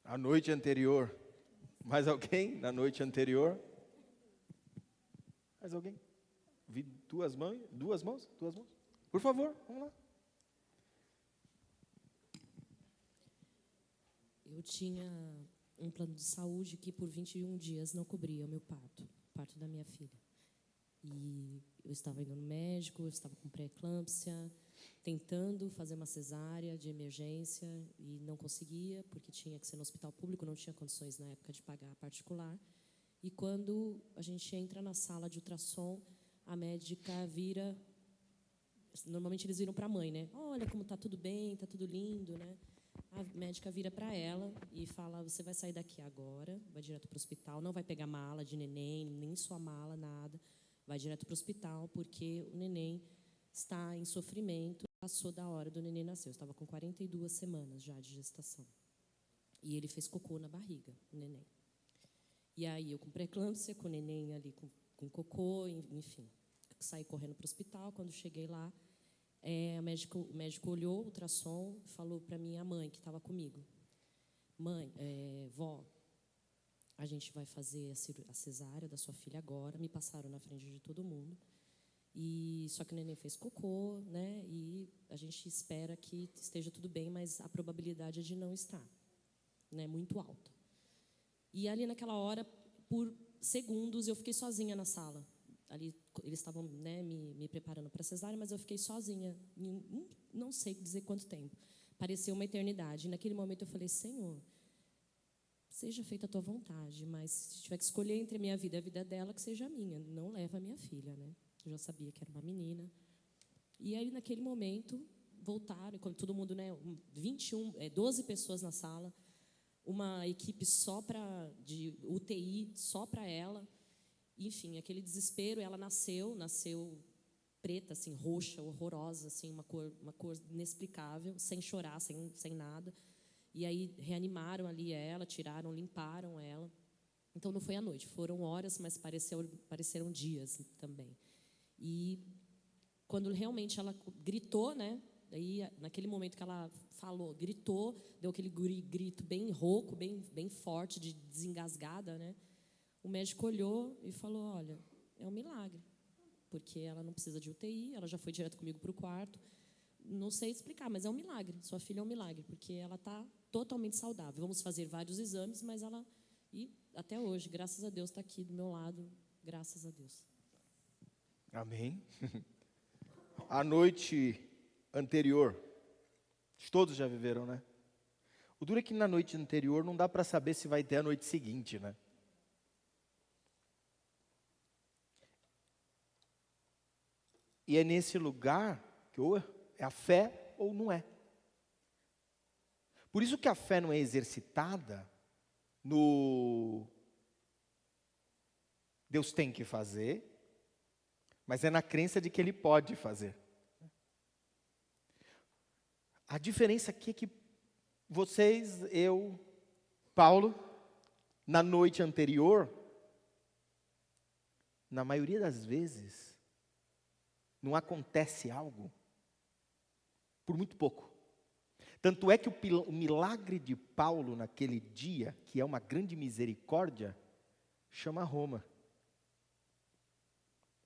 A noite anterior. Mais alguém na noite anterior? Mais alguém? Vi duas mãos? Por favor, vamos lá. Eu tinha um plano de saúde que por 21 dias não cobria o meu parto da minha filha. E eu estava indo no médico, eu estava com pré-eclâmpsia, tentando fazer uma cesárea de emergência e não conseguia, porque tinha que ser no hospital público, não tinha condições na época de pagar a particular. E quando a gente entra na sala de ultrassom, a médica vira... Normalmente eles viram para a mãe, né? Olha como está tudo bem, está tudo lindo, né? A médica vira para ela e fala, você vai sair daqui agora, vai direto para o hospital, não vai pegar mala de neném, nem sua mala, nada. Vai direto para o hospital, porque o neném está em sofrimento, passou da hora do neném nascer. Eu estava com 42 semanas já de gestação. E ele fez cocô na barriga, o neném. E aí eu com pré-eclâmpsia, com o neném ali com cocô, enfim. Saí correndo para o hospital. Quando cheguei lá, o médico olhou o ultrassom e falou para minha mãe, que estava comigo. Mãe, vó, a gente vai fazer a cesárea da sua filha agora. Me passaram na frente de todo mundo. Só que o neném fez cocô, né? E a gente espera que esteja tudo bem, mas a probabilidade é de não estar, né? Muito alta. E ali naquela hora, por segundos, eu fiquei sozinha na sala. Ali eles estavam, né, me preparando para a cesárea, mas eu fiquei sozinha. Não sei dizer quanto tempo. Pareceu uma eternidade. E naquele momento eu falei, Senhor, seja feita a tua vontade, mas se tiver que escolher entre a minha vida e a vida dela, que seja a minha. Não leva a minha filha, né? Eu já sabia que era uma menina. E aí, naquele momento, voltaram, quando todo mundo, né, 12 pessoas na sala, uma equipe de UTI só para ela. Enfim, aquele desespero. Ela nasceu preta, assim, roxa, horrorosa, assim, uma cor inexplicável, sem chorar, sem nada. E aí reanimaram ali ela, tiraram, limparam ela. Então não foi à noite, foram horas, mas pareceram dias também. E quando realmente ela gritou, né? Aí, naquele momento que ela falou, gritou, deu aquele grito bem rouco, bem forte, de desengasgada, né? O médico olhou e falou: olha, é um milagre, porque ela não precisa de UTI, ela já foi direto comigo para o quarto. Não sei explicar, mas é um milagre. Sua filha é um milagre, porque ela está totalmente saudável. Vamos fazer vários exames, mas ela... E até hoje, graças a Deus, está aqui do meu lado, graças a Deus. Amém. A noite anterior, todos já viveram, né? O duro é que na noite anterior não dá para saber se vai ter a noite seguinte, né? E é nesse lugar que ou é a fé ou não é. Por isso que a fé não é exercitada no Deus tem que fazer, mas é na crença de que Ele pode fazer. A diferença aqui é que vocês, eu, Paulo, na noite anterior, na maioria das vezes, não acontece algo por muito pouco. Tanto é que o milagre de Paulo naquele dia, que é uma grande misericórdia, chama Roma.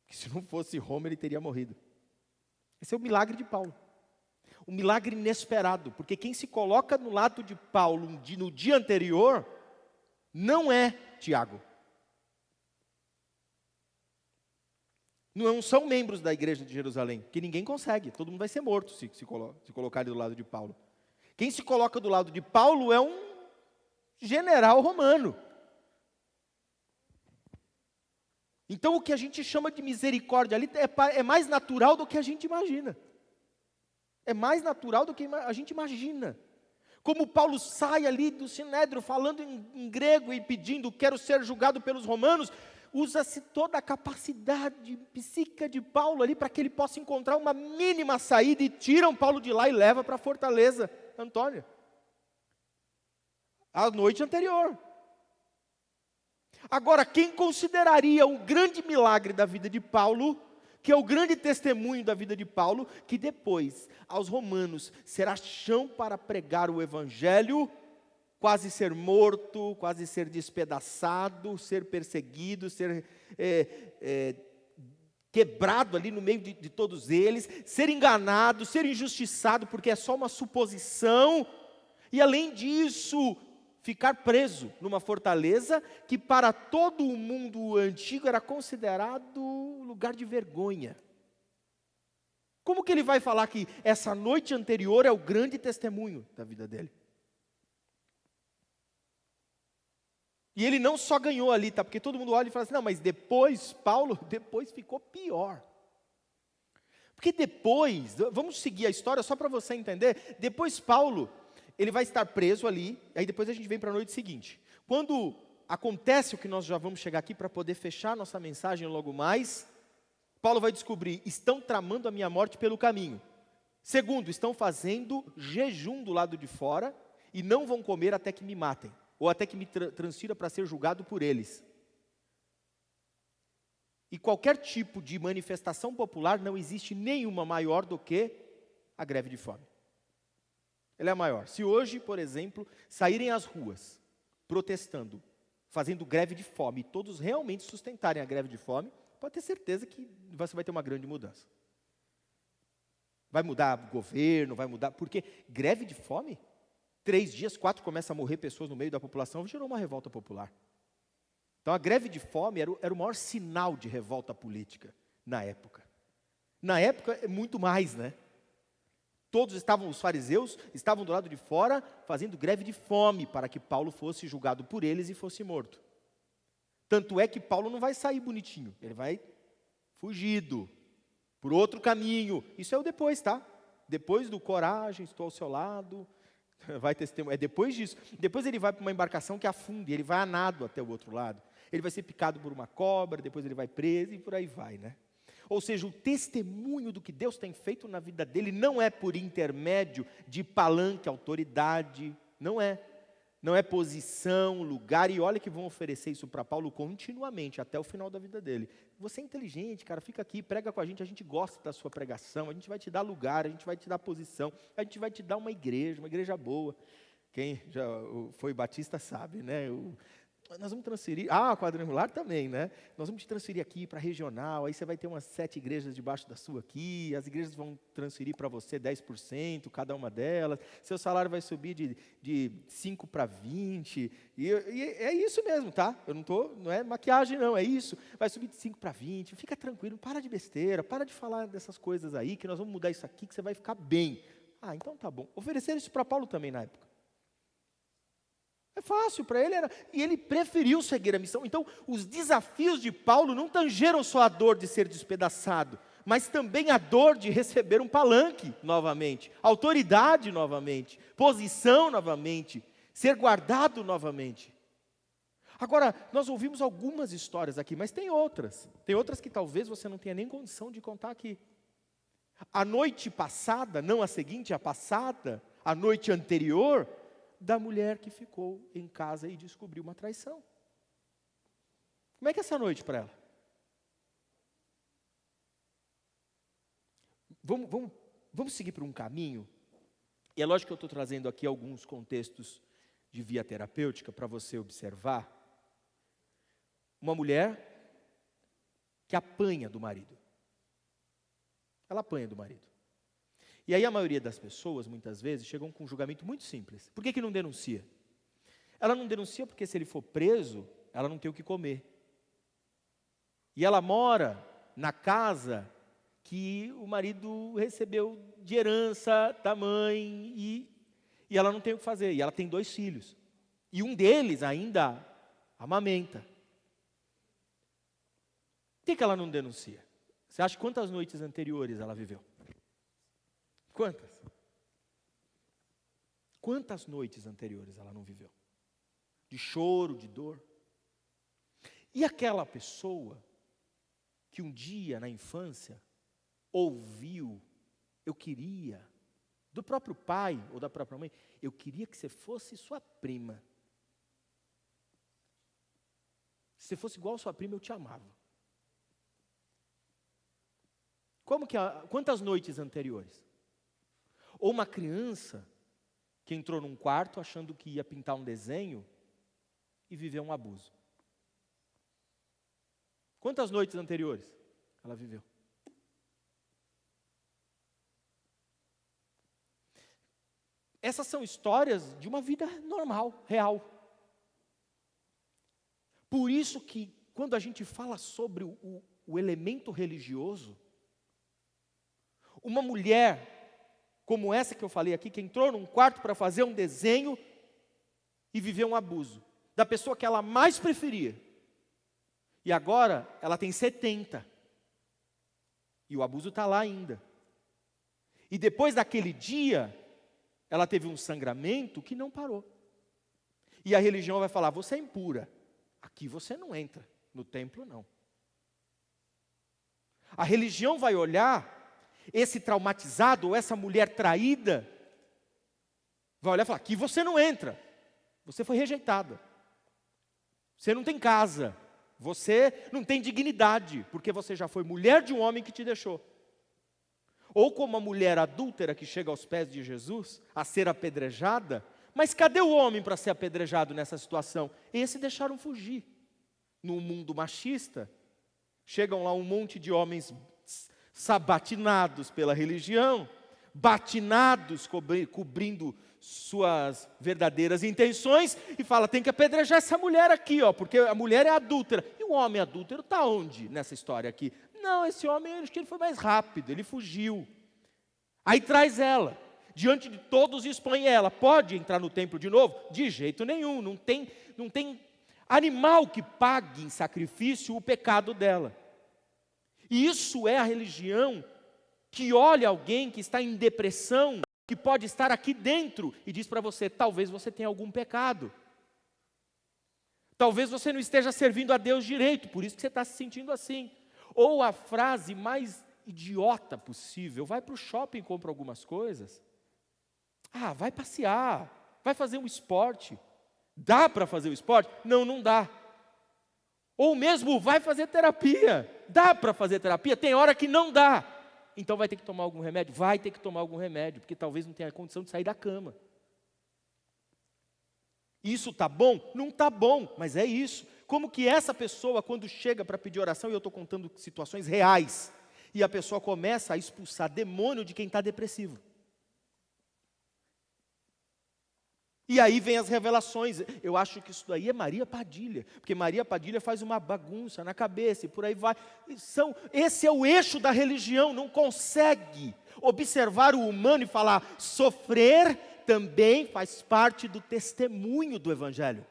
Que se não fosse Roma, ele teria morrido. Esse é o milagre de Paulo. Um milagre inesperado, porque quem se coloca no lado de Paulo no dia anterior, não é Tiago. Não são membros da igreja de Jerusalém, que ninguém consegue, todo mundo vai ser morto se colocar do lado de Paulo. Quem se coloca do lado de Paulo é um general romano. Então o que a gente chama de misericórdia ali é mais natural do que a gente imagina. É mais natural do que a gente imagina. Como Paulo sai ali do Sinédrio falando em grego e pedindo, quero ser julgado pelos romanos, usa-se toda a capacidade psíquica de Paulo ali para que ele possa encontrar uma mínima saída e tiram Paulo de lá e leva para a fortaleza Antônia. A noite anterior. Agora, quem consideraria o grande milagre da vida de Paulo, que é o grande testemunho da vida de Paulo, que depois, aos romanos, será chão para pregar o evangelho, quase ser morto, quase ser despedaçado, ser perseguido, ser quebrado ali no meio de todos eles, ser enganado, ser injustiçado, porque é só uma suposição, e além disso, ficar preso numa fortaleza que para todo o mundo antigo era considerado lugar de vergonha. Como que ele vai falar que essa noite anterior é o grande testemunho da vida dele? E ele não só ganhou ali, tá? Porque todo mundo olha e fala assim, não, mas depois, Paulo, depois ficou pior. Porque depois, vamos seguir a história só para você entender, depois Paulo, ele vai estar preso ali, aí depois a gente vem para a noite seguinte. Quando acontece o que nós já vamos chegar aqui para poder fechar nossa mensagem logo mais, Paulo vai descobrir, estão tramando a minha morte pelo caminho. Segundo, estão fazendo jejum do lado de fora e não vão comer até que me matem, ou até que me transfira para ser julgado por eles. E qualquer tipo de manifestação popular, não existe nenhuma maior do que a greve de fome. Ela é a maior. Se hoje, por exemplo, saírem às ruas, protestando, fazendo greve de fome, e todos realmente sustentarem a greve de fome, pode ter certeza que você vai ter uma grande mudança. Vai mudar o governo, vai mudar... Porque greve de fome, 3 dias, 4 começa a morrer pessoas no meio da população, gerou uma revolta popular. Então a greve de fome era o maior sinal de revolta política na época. Na época, é muito mais, né? Os fariseus estavam do lado de fora fazendo greve de fome para que Paulo fosse julgado por eles e fosse morto. Tanto é que Paulo não vai sair bonitinho, ele vai fugido, por outro caminho. Isso é o depois, tá? Depois do coragem, estou ao seu lado, Vai testemunhar. É depois disso. Depois ele vai para uma embarcação que afunda, e ele vai a nado até o outro lado. Ele vai ser picado por uma cobra, depois ele vai preso e por aí vai, né? Ou seja, o testemunho do que Deus tem feito na vida dele não é por intermédio de palanque, autoridade, não é. Não é posição, lugar, e olha que vão oferecer isso para Paulo continuamente, até o final da vida dele. Você é inteligente, cara, fica aqui, prega com a gente gosta da sua pregação, a gente vai te dar lugar, a gente vai te dar posição, a gente vai te dar uma igreja boa. Quem já foi batista sabe, né? Nós vamos transferir, quadrangular também, né? Nós vamos te transferir aqui para regional, aí você vai ter umas 7 igrejas debaixo da sua aqui, as igrejas vão transferir para você 10%, cada uma delas, seu salário vai subir de 5 para 20, e é isso mesmo, tá? Não é maquiagem não, é isso, vai subir de 5 para 20, fica tranquilo, para de besteira, para de falar dessas coisas aí, que nós vamos mudar isso aqui, que você vai ficar bem. Então tá bom. Ofereceram isso para Paulo também na época. É fácil para ele, e ele preferiu seguir a missão. Então, os desafios de Paulo não tangeram só a dor de ser despedaçado, mas também a dor de receber um palanque novamente, autoridade novamente, posição novamente, ser guardado novamente. Agora, nós ouvimos algumas histórias aqui, mas tem outras que talvez você não tenha nem condição de contar aqui. A noite passada, não a seguinte, a passada, a noite anterior, da mulher que ficou em casa e descobriu uma traição. Como é que é essa noite para ela? Vamos seguir por um caminho, e é lógico que eu estou trazendo aqui alguns contextos de via terapêutica para você observar. Uma mulher que apanha do marido. Ela apanha do marido. E aí a maioria das pessoas, muitas vezes, chegam com um julgamento muito simples. Por que não denuncia? Ela não denuncia porque se ele for preso, ela não tem o que comer. E ela mora na casa que o marido recebeu de herança da mãe, e ela não tem o que fazer. E ela tem 2 filhos. E um deles ainda amamenta. Por que ela não denuncia? Você acha quantas noites anteriores ela viveu? Quantas? Quantas noites anteriores ela não viveu? De choro, de dor. E aquela pessoa que um dia na infância ouviu, eu queria, do próprio pai ou da própria mãe, eu queria que você fosse sua prima. Se você fosse igual a sua prima, eu te amava. Quantas noites anteriores? Ou uma criança que entrou num quarto achando que ia pintar um desenho e viveu um abuso. Quantas noites anteriores ela viveu? Essas são histórias de uma vida normal, real. Por isso que quando a gente fala sobre o elemento religioso, uma mulher como essa que eu falei aqui, que entrou num quarto para fazer um desenho e viveu um abuso da pessoa que ela mais preferia. E agora ela tem 70. E o abuso está lá ainda. E depois daquele dia, ela teve um sangramento que não parou. E a religião vai falar, você é impura. Aqui você não entra, no templo não. A religião vai olhar esse traumatizado ou essa mulher traída, vai olhar e falar, aqui você não entra, você foi rejeitada, você não tem casa, você não tem dignidade, porque você já foi mulher de um homem que te deixou. Ou como a mulher adúltera que chega aos pés de Jesus, a ser apedrejada, mas cadê o homem para ser apedrejado nessa situação? Esse deixaram fugir. No mundo machista, chegam lá um monte de homens sabatinados pela religião, batinados, cobrindo suas verdadeiras intenções, e fala, tem que apedrejar essa mulher aqui, porque a mulher é adúltera. E o homem adúltero está onde nessa história aqui? Não, esse homem, acho que ele foi mais rápido, ele fugiu. Aí traz ela, diante de todos e expõe ela. Pode entrar no templo de novo? De jeito nenhum, não tem animal que pague em sacrifício o pecado dela. E isso é a religião que olha alguém que está em depressão que pode estar aqui dentro e diz para você, talvez você tenha algum pecado. Talvez você não esteja servindo a Deus direito, por isso que você está se sentindo assim. Ou a frase mais idiota possível, vai para o shopping e compra algumas coisas. Ah, vai passear, vai fazer um esporte. Dá para fazer o esporte? Não, não dá. Ou mesmo vai fazer terapia. Dá para fazer terapia? Tem hora que não dá. Então vai ter que tomar algum remédio? Vai ter que tomar algum remédio, porque talvez não tenha condição de sair da cama. Isso está bom? Não está bom, mas é isso. Como que essa pessoa, quando chega para pedir oração, e eu estou contando situações reais, e a pessoa começa a expulsar demônio de quem está depressivo. E aí vem as revelações. Eu acho que isso daí é Maria Padilha, porque Maria Padilha faz uma bagunça na cabeça e por aí vai. Esse é o eixo da religião, não consegue observar o humano e falar, sofrer também faz parte do testemunho do Evangelho.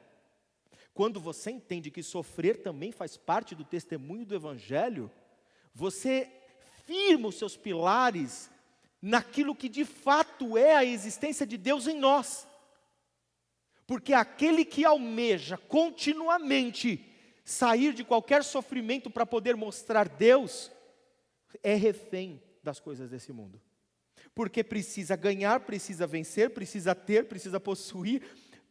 Quando você entende que sofrer também faz parte do testemunho do Evangelho, você firma os seus pilares naquilo que de fato é a existência de Deus em nós. Porque aquele que almeja continuamente sair de qualquer sofrimento para poder mostrar Deus, é refém das coisas desse mundo. Porque precisa ganhar, precisa vencer, precisa ter, precisa possuir,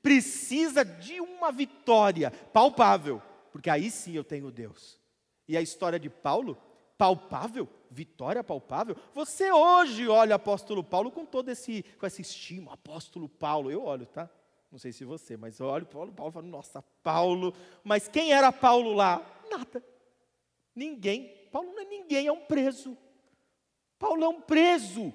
precisa de uma vitória palpável. Porque aí sim eu tenho Deus. E a história de Paulo, palpável, vitória palpável. Você hoje olha o apóstolo Paulo com essa estima, apóstolo Paulo. Eu olho, tá? Não sei se você, mas eu olho Paulo e falo, nossa, Paulo. Mas quem era Paulo lá? Nada. Ninguém. Paulo não é ninguém, é um preso. Paulo é um preso.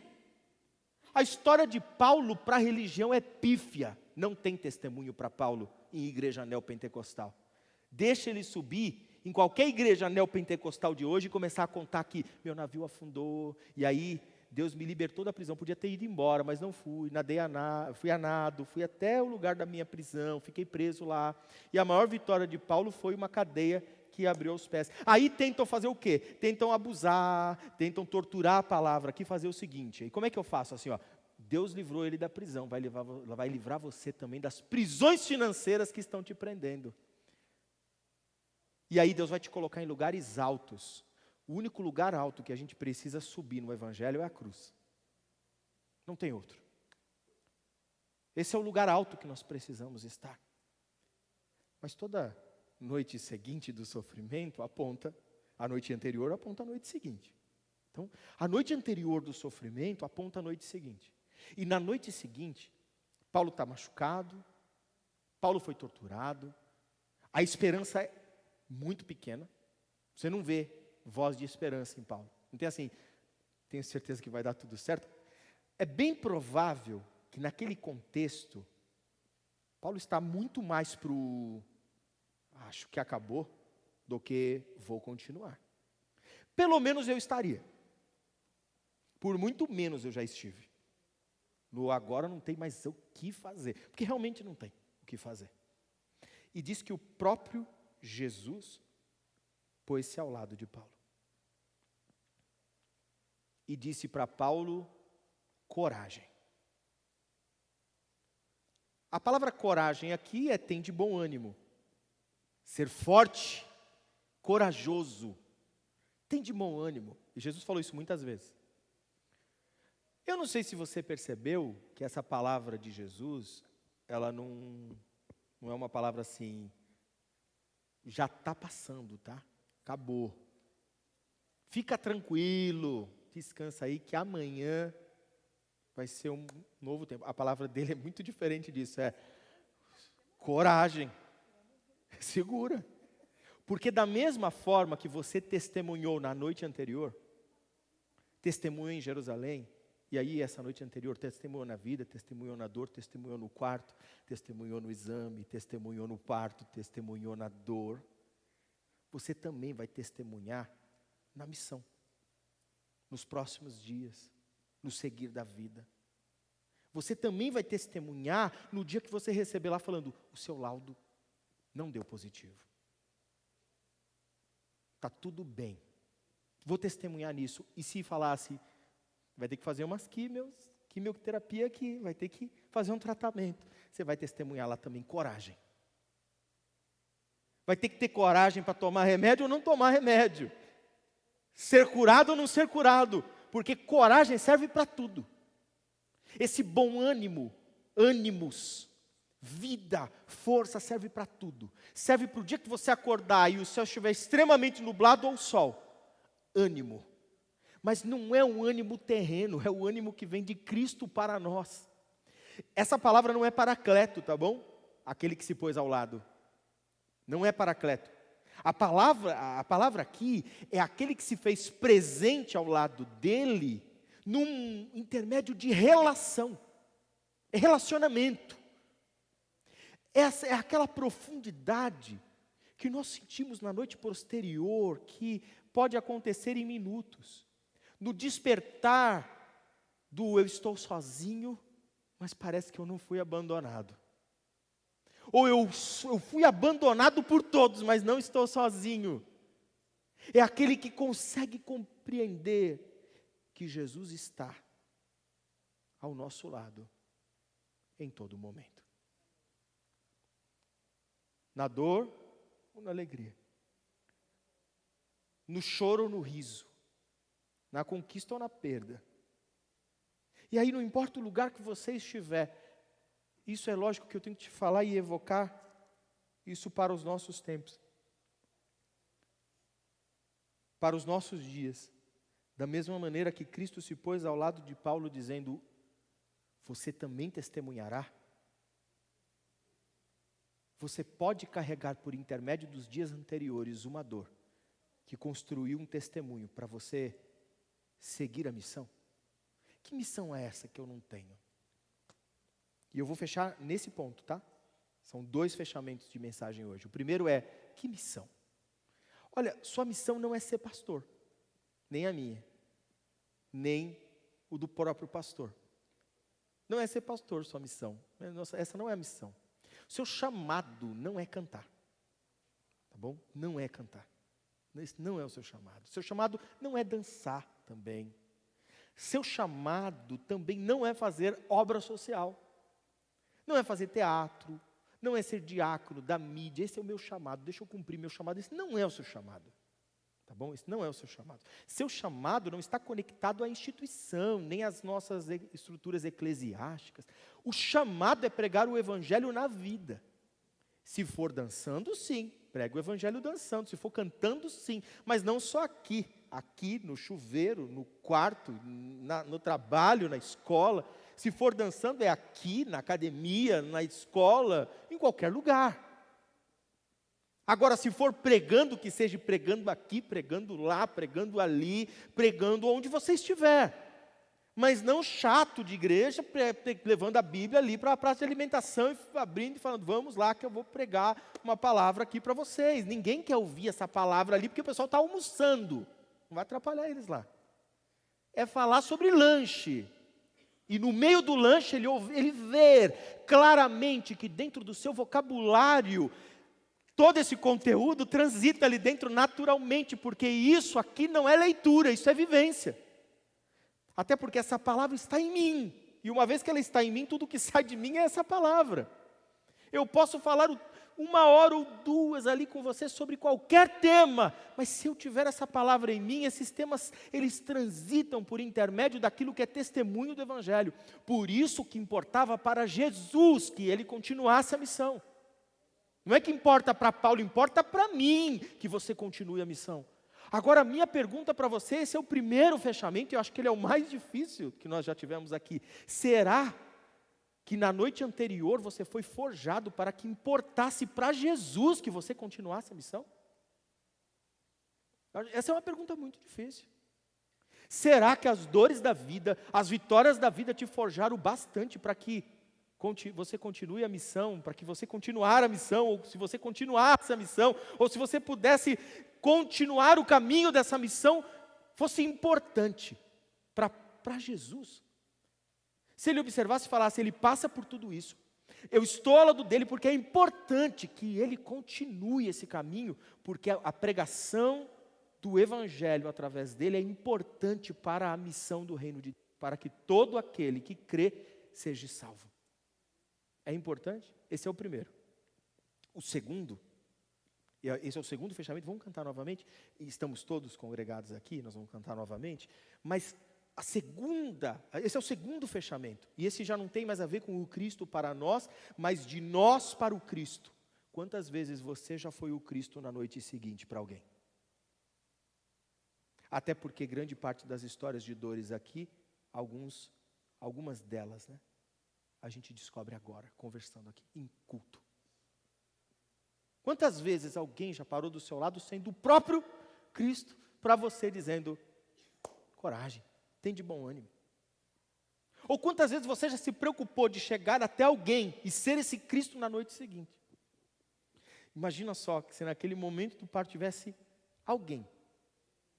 A história de Paulo para a religião é pífia. Não tem testemunho para Paulo em igreja neopentecostal. Deixa ele subir em qualquer igreja neopentecostal de hoje e começar a contar que meu navio afundou, e aí Deus me libertou da prisão. Podia ter ido embora, mas não fui. Fui a nado, fui até o lugar da minha prisão, fiquei preso lá. E a maior vitória de Paulo foi uma cadeia que abriu os pés. Aí tentam fazer o quê? Tentam abusar, tentam torturar a palavra. Aqui fazer o seguinte, e como é que eu faço? Assim, ó, Deus livrou ele da prisão, vai livrar você também das prisões financeiras que estão te prendendo. E aí Deus vai te colocar em lugares altos. O único lugar alto que a gente precisa subir no Evangelho é a cruz. Não tem outro. Esse é o lugar alto que nós precisamos estar. Mas toda noite seguinte do sofrimento aponta, a noite anterior aponta a noite seguinte. Então, a noite anterior do sofrimento aponta a noite seguinte. E na noite seguinte, Paulo está machucado, Paulo foi torturado, a esperança é muito pequena, você não vê voz de esperança em Paulo. Não tem assim, tenho certeza que vai dar tudo certo. É bem provável que naquele contexto, Paulo está muito mais para o acho que acabou, do que vou continuar. Pelo menos eu estaria. Por muito menos eu já estive. No agora não tem mais o que fazer. Porque realmente não tem o que fazer. E diz que o próprio Jesus pôs-se ao lado de Paulo. E disse para Paulo, coragem. A palavra coragem aqui é tem de bom ânimo. Ser forte, corajoso, tem de bom ânimo. E Jesus falou isso muitas vezes. Eu não sei se você percebeu que essa palavra de Jesus, ela não é uma palavra assim, já está passando, tá? Acabou. Fica tranquilo, descansa aí que amanhã vai ser um novo tempo. A palavra dele é muito diferente disso, é coragem. Segura. Porque da mesma forma que você testemunhou na noite anterior, testemunhou em Jerusalém, e aí essa noite anterior testemunhou na vida, testemunhou na dor, testemunhou no quarto, testemunhou no exame, testemunhou no parto, testemunhou na dor, você também vai testemunhar na missão, nos próximos dias, no seguir da vida. Você também vai testemunhar no dia que você receber lá falando, o seu laudo não deu positivo. Está tudo bem. Vou testemunhar nisso. E se falasse, vai ter que fazer umas químios, quimioterapia aqui, vai ter que fazer um tratamento. Você vai testemunhar lá também coragem. Vai ter que ter coragem para tomar remédio ou não tomar remédio. Ser curado ou não ser curado. Porque coragem serve para tudo. Esse bom ânimo, ânimos, vida, força serve para tudo. Serve para o dia que você acordar e o céu estiver extremamente nublado ou sol. Ânimo. Mas não é um ânimo terreno, é o ânimo que vem de Cristo para nós. Essa palavra não é paracleto, tá bom? Aquele que se pôs ao lado. Não é paracleto. A palavra aqui é aquele que se fez presente ao lado dele num intermédio de relação. É relacionamento. Essa é aquela profundidade que nós sentimos na noite posterior, que pode acontecer em minutos. No despertar do eu estou sozinho, mas parece que eu não fui abandonado. Ou eu fui abandonado por todos, mas não estou sozinho. É aquele que consegue compreender que Jesus está ao nosso lado em todo momento. Na dor ou na alegria. No choro ou no riso. Na conquista ou na perda. E aí não importa o lugar que você estiver, isso é lógico que eu tenho que te falar e evocar isso para os nossos tempos. Para os nossos dias. Da mesma maneira que Cristo se pôs ao lado de Paulo dizendo, você também testemunhará? Você pode carregar por intermédio dos dias anteriores uma dor que construiu um testemunho para você seguir a missão? Que missão é essa que eu não tenho? E eu vou fechar nesse ponto, tá? São 2 fechamentos de mensagem hoje. O primeiro é, que missão? Olha, sua missão não é ser pastor. Nem a minha. Nem o do próprio pastor. Não é ser pastor sua missão. Essa não é a missão. O seu chamado não é cantar. Tá bom? Não é cantar. Esse não é o seu chamado. O seu chamado não é dançar também. Seu chamado também não é fazer obra social. Não é fazer teatro. Não é ser diácono da mídia. Esse é o meu chamado. Deixa eu cumprir meu chamado. Esse não é o seu chamado. Tá bom? Esse não é o seu chamado. Seu chamado não está conectado à instituição, nem às nossas estruturas eclesiásticas. O chamado é pregar o evangelho na vida. Se for dançando, sim. Prega o evangelho dançando. Se for cantando, sim. Mas não só aqui. Aqui, no chuveiro, no quarto, no trabalho, na escola. Se for dançando, é aqui, na academia, na escola, em qualquer lugar. Agora, se for pregando, que seja pregando aqui, pregando lá, pregando ali, pregando onde você estiver. Mas não chato de igreja, levando a Bíblia ali para a praça de alimentação, e abrindo e falando, vamos lá que eu vou pregar uma palavra aqui para vocês. Ninguém quer ouvir essa palavra ali, porque o pessoal está almoçando. Não vai atrapalhar eles lá. É falar sobre lanche. E no meio do lanche, ele ver claramente que dentro do seu vocabulário, todo esse conteúdo transita ali dentro naturalmente, porque isso aqui não é leitura, isso é vivência. Até porque essa palavra está em mim. E uma vez que ela está em mim, tudo que sai de mim é essa palavra. Eu posso falar 1 hora ou 2 ali com você sobre qualquer tema, mas se eu tiver essa palavra em mim, esses temas, eles transitam por intermédio daquilo que é testemunho do Evangelho. Por isso que importava para Jesus que ele continuasse a missão. Não é que importa para Paulo, importa para mim que você continue a missão. Agora, a minha pergunta para você, esse é o primeiro fechamento, e eu acho que ele é o mais difícil que nós já tivemos aqui. Será que na noite anterior você foi forjado para que importasse para Jesus que você continuasse a missão? Essa é uma pergunta muito difícil. Será que as dores da vida, as vitórias da vida te forjaram bastante para que você continue a missão, para que você continuar a missão, ou se você continuasse a missão, ou se você pudesse continuar o caminho dessa missão, fosse importante para Jesus? Se ele observasse e falasse, ele passa por tudo isso, eu estou ao lado dele porque é importante que ele continue esse caminho, porque a pregação do Evangelho através dele é importante para a missão do reino de Deus. para que todo aquele que crê seja salvo. É importante? Esse é o primeiro. O segundo, esse é o segundo fechamento, vamos cantar novamente, e estamos todos congregados aqui, nós vamos cantar novamente, mas esse é o segundo fechamento, e esse já não tem mais a ver com o Cristo para nós, mas de nós para o Cristo. Quantas vezes você já foi o Cristo na noite seguinte para alguém? Até porque grande parte das histórias de dores aqui, algumas delas, né? A gente descobre agora, conversando aqui, em culto. Quantas vezes alguém já parou do seu lado sendo o próprio Cristo para você dizendo, coragem, tem de bom ânimo. Ou quantas vezes você já se preocupou de chegar até alguém e ser esse Cristo na noite seguinte. Imagina só que se naquele momento do parto tivesse alguém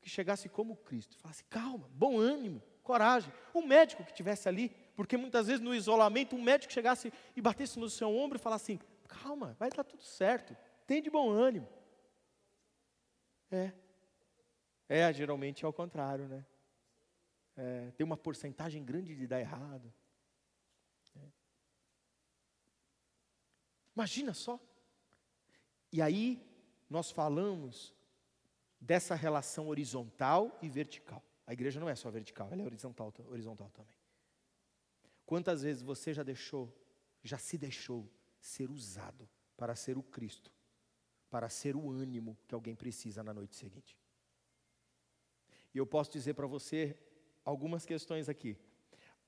que chegasse como Cristo, falasse, calma, bom ânimo, coragem. Um médico que estivesse ali, porque muitas vezes no isolamento, um médico chegasse e batesse no seu ombro e falasse assim, calma, vai dar tudo certo, tem de bom ânimo. Geralmente é ao contrário, né? Tem uma porcentagem grande de dar errado. Imagina só. E aí, nós falamos dessa relação horizontal e vertical. A igreja não é só vertical, ela é horizontal também. Quantas vezes você já se deixou ser usado para ser o Cristo, para ser o ânimo que alguém precisa na noite seguinte? E eu posso dizer para você algumas questões aqui.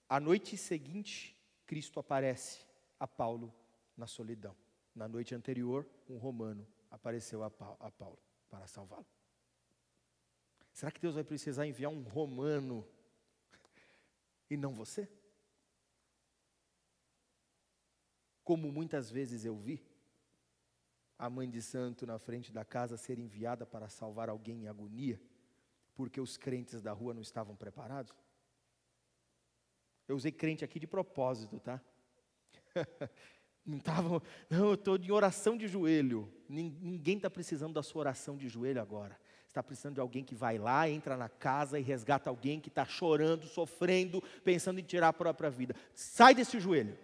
A noite seguinte, Cristo aparece a Paulo na solidão. Na noite anterior, um romano apareceu a Paulo para salvá-lo. Será que Deus vai precisar enviar um romano e não você? Como muitas vezes eu vi a mãe de santo na frente da casa ser enviada para salvar alguém em agonia, porque os crentes da rua não estavam preparados. Eu usei crente aqui de propósito, tá? Não, eu estou em oração de joelho. Ninguém está precisando da sua oração de joelho agora. Está precisando de alguém que vai lá, entra na casa e resgata alguém que está chorando, sofrendo, pensando em tirar a própria vida. Sai desse joelho.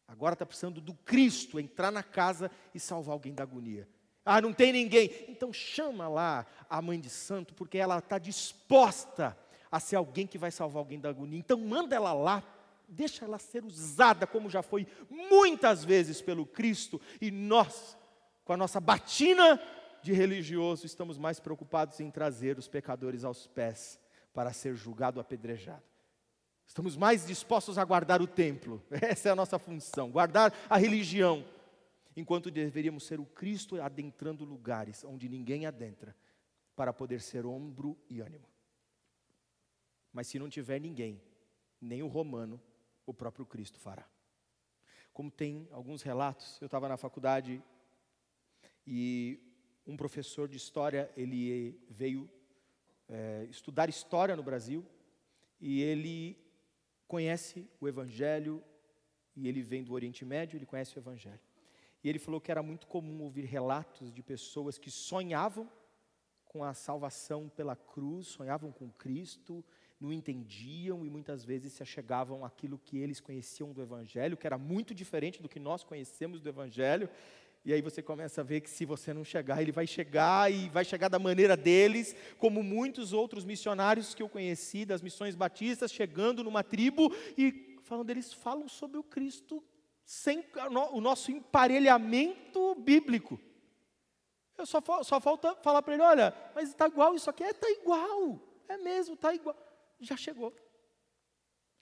Agora está precisando do Cristo entrar na casa e salvar alguém da agonia. Ah, não tem ninguém. Então chama lá a mãe de santo, porque ela está disposta a ser alguém que vai salvar alguém da agonia. Então manda ela lá, deixa ela ser usada, como já foi muitas vezes pelo Cristo. E nós, com a nossa batina de religioso, estamos mais preocupados em trazer os pecadores aos pés para ser julgado, apedrejado. Estamos mais dispostos a guardar o templo. Essa é a nossa função, guardar a religião. Enquanto deveríamos ser o Cristo adentrando lugares onde ninguém adentra, para poder ser ombro e ânimo. Mas se não tiver ninguém, nem o romano, o próprio Cristo fará. Como tem alguns relatos, eu estava na faculdade e um professor de história, ele veio estudar história no Brasil e ele conhece o Evangelho e ele vem do Oriente Médio, ele conhece o Evangelho. E ele falou que era muito comum ouvir relatos de pessoas que sonhavam com a salvação pela cruz, sonhavam com Cristo, não entendiam e muitas vezes se achegavam àquilo que eles conheciam do Evangelho, que era muito diferente do que nós conhecemos do Evangelho. E aí você começa a ver que se você não chegar, ele vai chegar e vai chegar da maneira deles, como muitos outros missionários que eu conheci, das missões batistas, chegando numa tribo e falando, eles falam sobre o Cristo sem o nosso emparelhamento bíblico. Só falta falar para ele, olha, mas está igual isso aqui? Está igual, é mesmo, está igual. Já chegou.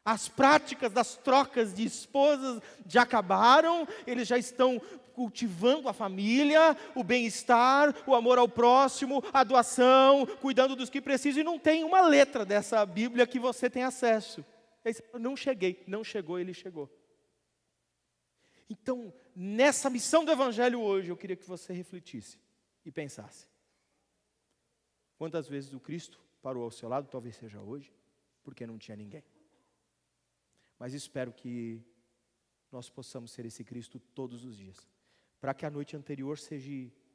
As práticas das trocas de esposas já acabaram, eles já estão cultivando a família, o bem-estar, o amor ao próximo, a doação, cuidando dos que precisam, e não tem uma letra dessa Bíblia que você tem acesso. Aí você fala, não cheguei, não chegou, ele chegou. Então, nessa missão do Evangelho hoje, eu queria que você refletisse e pensasse. Quantas vezes o Cristo parou ao seu lado, talvez seja hoje, porque não tinha ninguém. Mas espero que nós possamos ser esse Cristo todos os dias, para que a noite anterior seja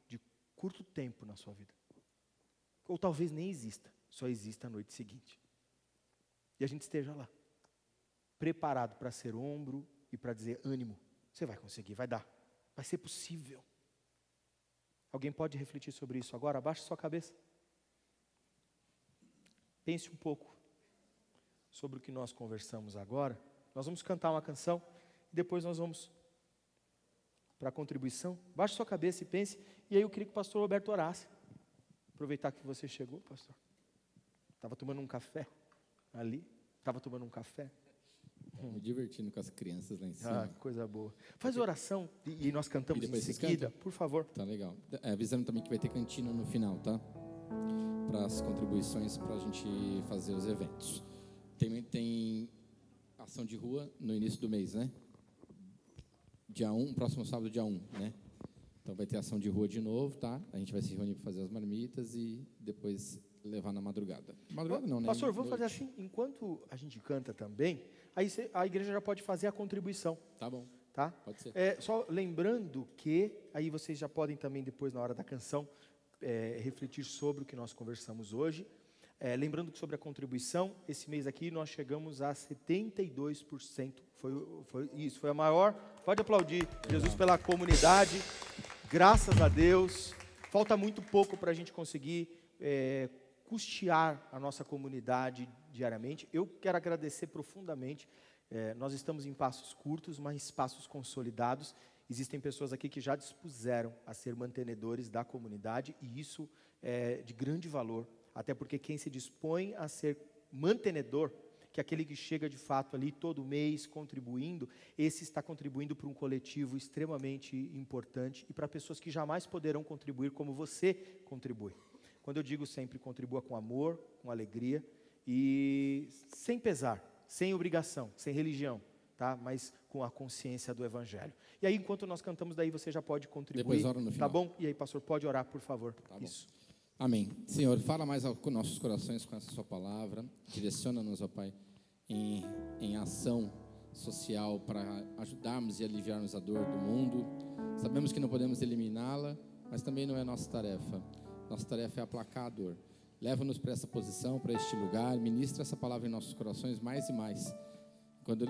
de curto tempo na sua vida. Ou talvez nem exista, só exista a noite seguinte. E a gente esteja lá, preparado para ser ombro e para dizer: ânimo, você vai conseguir, vai dar, vai ser possível. Alguém pode refletir sobre isso agora? Abaixe sua cabeça. Pense um pouco sobre o que nós conversamos agora. Nós vamos cantar uma canção e depois nós vamos para a contribuição. Baixe sua cabeça e pense. E aí eu queria que o pastor Roberto orasse. Aproveitar que você chegou, pastor. Estava tomando um café ali. Estava tomando um café. Me divertindo com as crianças lá em cima. Ah, coisa boa. Faz oração e nós cantamos em seguida, por favor. Tá legal. Avisando também que vai ter cantina no final, tá? Para as contribuições, para a gente fazer os eventos. Tem ação de rua no início do mês, né? Dia 1, próximo sábado, dia 1, né? Então vai ter ação de rua de novo, tá? A gente vai se reunir para fazer as marmitas e depois levar na madrugada. Madrugada não, né? Pastor, vamos fazer assim, enquanto a gente canta também, aí a igreja já pode fazer a contribuição. Tá bom. Tá? Pode ser. Só lembrando que, aí vocês já podem também depois, na hora da canção, refletir sobre o que nós conversamos hoje. Lembrando que sobre a contribuição, esse mês aqui nós chegamos a 72%. Foi a maior. Pode aplaudir Jesus pela comunidade. Graças a Deus. Falta muito pouco para a gente conseguir custear a nossa comunidade diariamente. Eu quero agradecer profundamente. Nós estamos em passos curtos, mas passos consolidados. Existem pessoas aqui que já dispuseram a ser mantenedores da comunidade, e isso é de grande valor, até porque quem se dispõe a ser mantenedor, que é aquele que chega de fato ali todo mês contribuindo, esse está contribuindo para um coletivo extremamente importante e para pessoas que jamais poderão contribuir como você contribui. Quando eu digo sempre, contribua com amor, com alegria e sem pesar, sem obrigação, sem religião, tá? Mas com a consciência do Evangelho. E aí, enquanto nós cantamos, daí você já pode contribuir. Depois ora no final. Tá bom? E aí, pastor, pode orar, por favor. Tá bom. Isso. Amém. Senhor, fala mais com nossos corações com essa sua palavra. Direciona-nos, ó Pai, em ação social para ajudarmos e aliviarmos a dor do mundo. Sabemos que não podemos eliminá-la, mas também não é nossa tarefa. Nossa tarefa é aplacar a dor. Leva-nos para essa posição, para este lugar. Ministra essa palavra em nossos corações mais e mais. Quando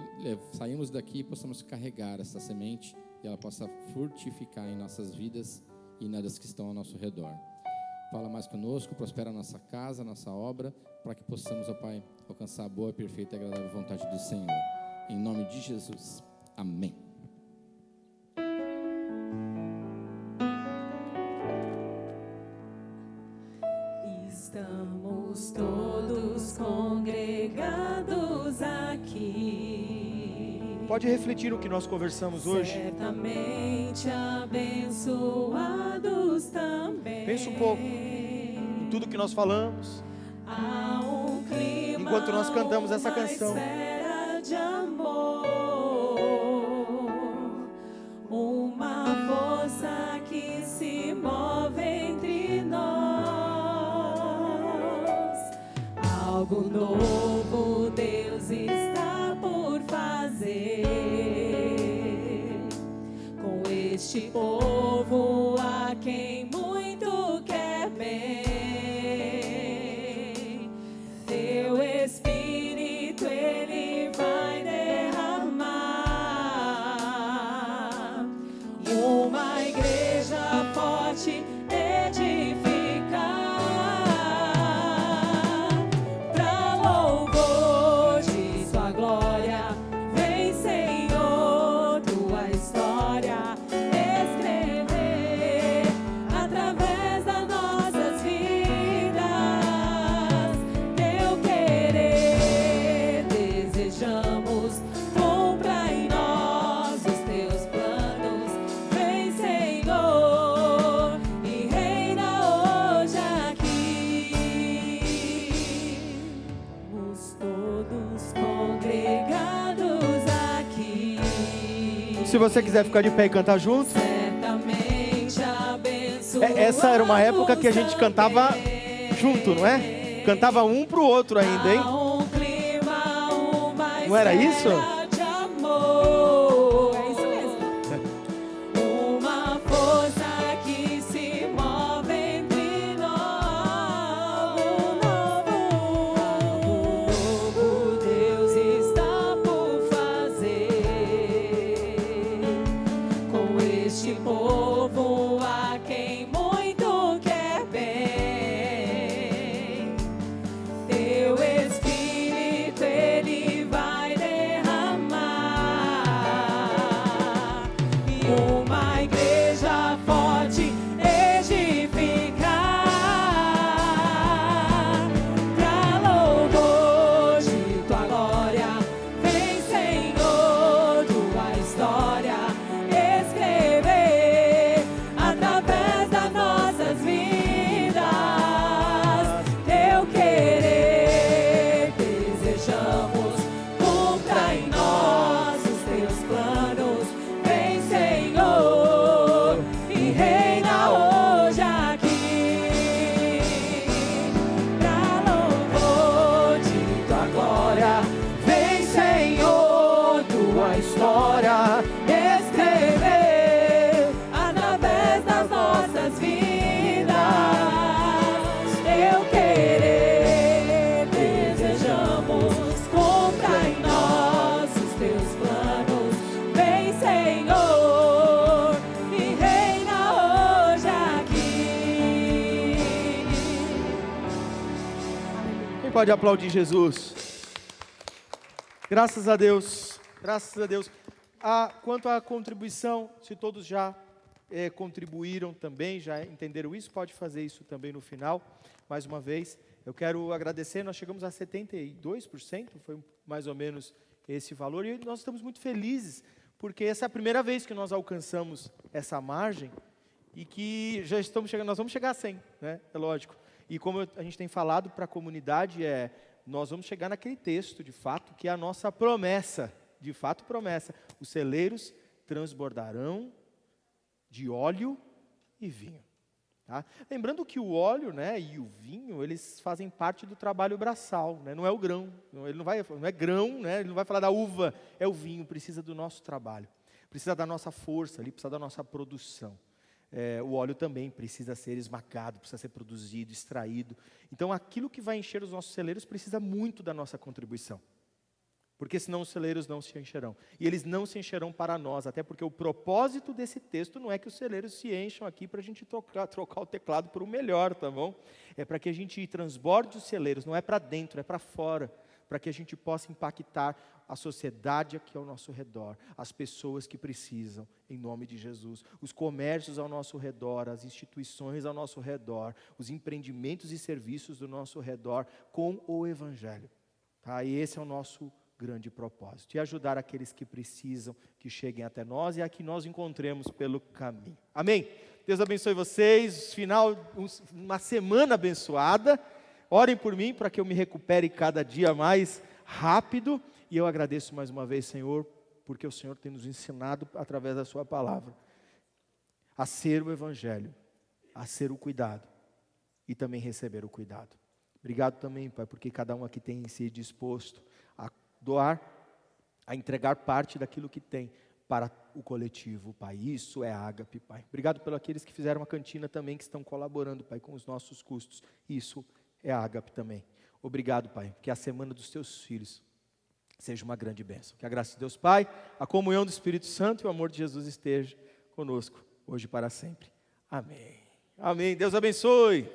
saímos daqui, possamos carregar essa semente e ela possa frutificar em nossas vidas e nas que estão ao nosso redor. Fala mais conosco, prospera a nossa casa, a nossa obra, para que possamos, ó Pai, alcançar a boa, perfeita e agradável vontade do Senhor. Em nome de Jesus. Amém. Estamos todos congregados aqui. Pode refletir o que nós conversamos hoje. Certamente abençoados também. Pensa um pouco em tudo que nós falamos. Há um clima, enquanto nós cantamos essa canção. uma esfera de amor, uma força que se move entre nós. Algo novo Deus está por fazer com este povo a quem muito quer bem. Teu Espírito Ele vai derramar e uma igreja forte edificar pra louvor de sua glória. Vem, Senhor, tua história escrever através das nossas vidas. Teu querer desejamos, cumpra em nós os teus planos. Vem, Senhor, e reina hoje aqui. Estamos todos congregados aqui. Se você quiser ficar de pé e cantar junto. Certamente abençoados Essa era uma época que a gente cantava também. junto, não é? Cantava um pro outro ainda, hein? Há um clima, uma Não era isso? esfera de amor. É isso mesmo. Uma força que se move entre nós. Algo novo pode aplaudir Jesus? Graças a Deus, graças a Deus. Quanto à contribuição, se todos já contribuíram também, já entenderam isso, pode fazer isso também no final. Mais uma vez, eu quero agradecer, nós chegamos a 72%, foi mais ou menos esse valor, e nós estamos muito felizes, porque essa é a primeira vez que nós alcançamos essa margem, e que já estamos chegando, nós vamos chegar a 100, né? É lógico. E como a gente tem falado para a comunidade, nós vamos chegar naquele texto, de fato, que é a nossa promessa, de fato promessa, os celeiros transbordarão de óleo e vinho. Tá? Lembrando que o óleo, né, e o vinho, eles fazem parte do trabalho braçal, né? Não é o grão, não é grão, né? Ele não vai falar da uva, é o vinho, precisa do nosso trabalho, precisa da nossa força, ali, precisa da nossa produção. O óleo também precisa ser esmagado, precisa ser produzido, extraído. Então aquilo que vai encher os nossos celeiros precisa muito da nossa contribuição. Porque senão os celeiros não se encherão. E eles não se encherão para nós, até porque o propósito desse texto não é que os celeiros se encham aqui para a gente trocar o teclado por um melhor, tá bom? É para que a gente transborde os celeiros, não é para dentro, é para fora. Para que a gente possa impactar a sociedade aqui ao nosso redor, as pessoas que precisam, em nome de Jesus, os comércios ao nosso redor, as instituições ao nosso redor, os empreendimentos e serviços do nosso redor, com o Evangelho. Tá? E esse é o nosso grande propósito, e ajudar aqueles que precisam, que cheguem até nós e a que nós encontremos pelo caminho. Amém? Deus abençoe vocês, uma semana abençoada, orem por mim para que eu me recupere cada dia mais rápido, e eu agradeço mais uma vez, Senhor, porque o Senhor tem nos ensinado através da sua palavra, a ser o Evangelho, a ser o cuidado, e também receber o cuidado. Obrigado também, Pai, porque cada um aqui tem se disposto a doar, a entregar parte daquilo que tem para o coletivo, Pai. Isso é Ágape, Pai. Obrigado pelos aqueles que fizeram a cantina também, que estão colaborando, Pai, com os nossos custos. Isso é Ágape também. Obrigado, Pai, que a semana dos teus filhos seja uma grande bênção. Que a graça de Deus Pai, a comunhão do Espírito Santo e o amor de Jesus esteja conosco, hoje e para sempre. Amém. Amém. Deus abençoe.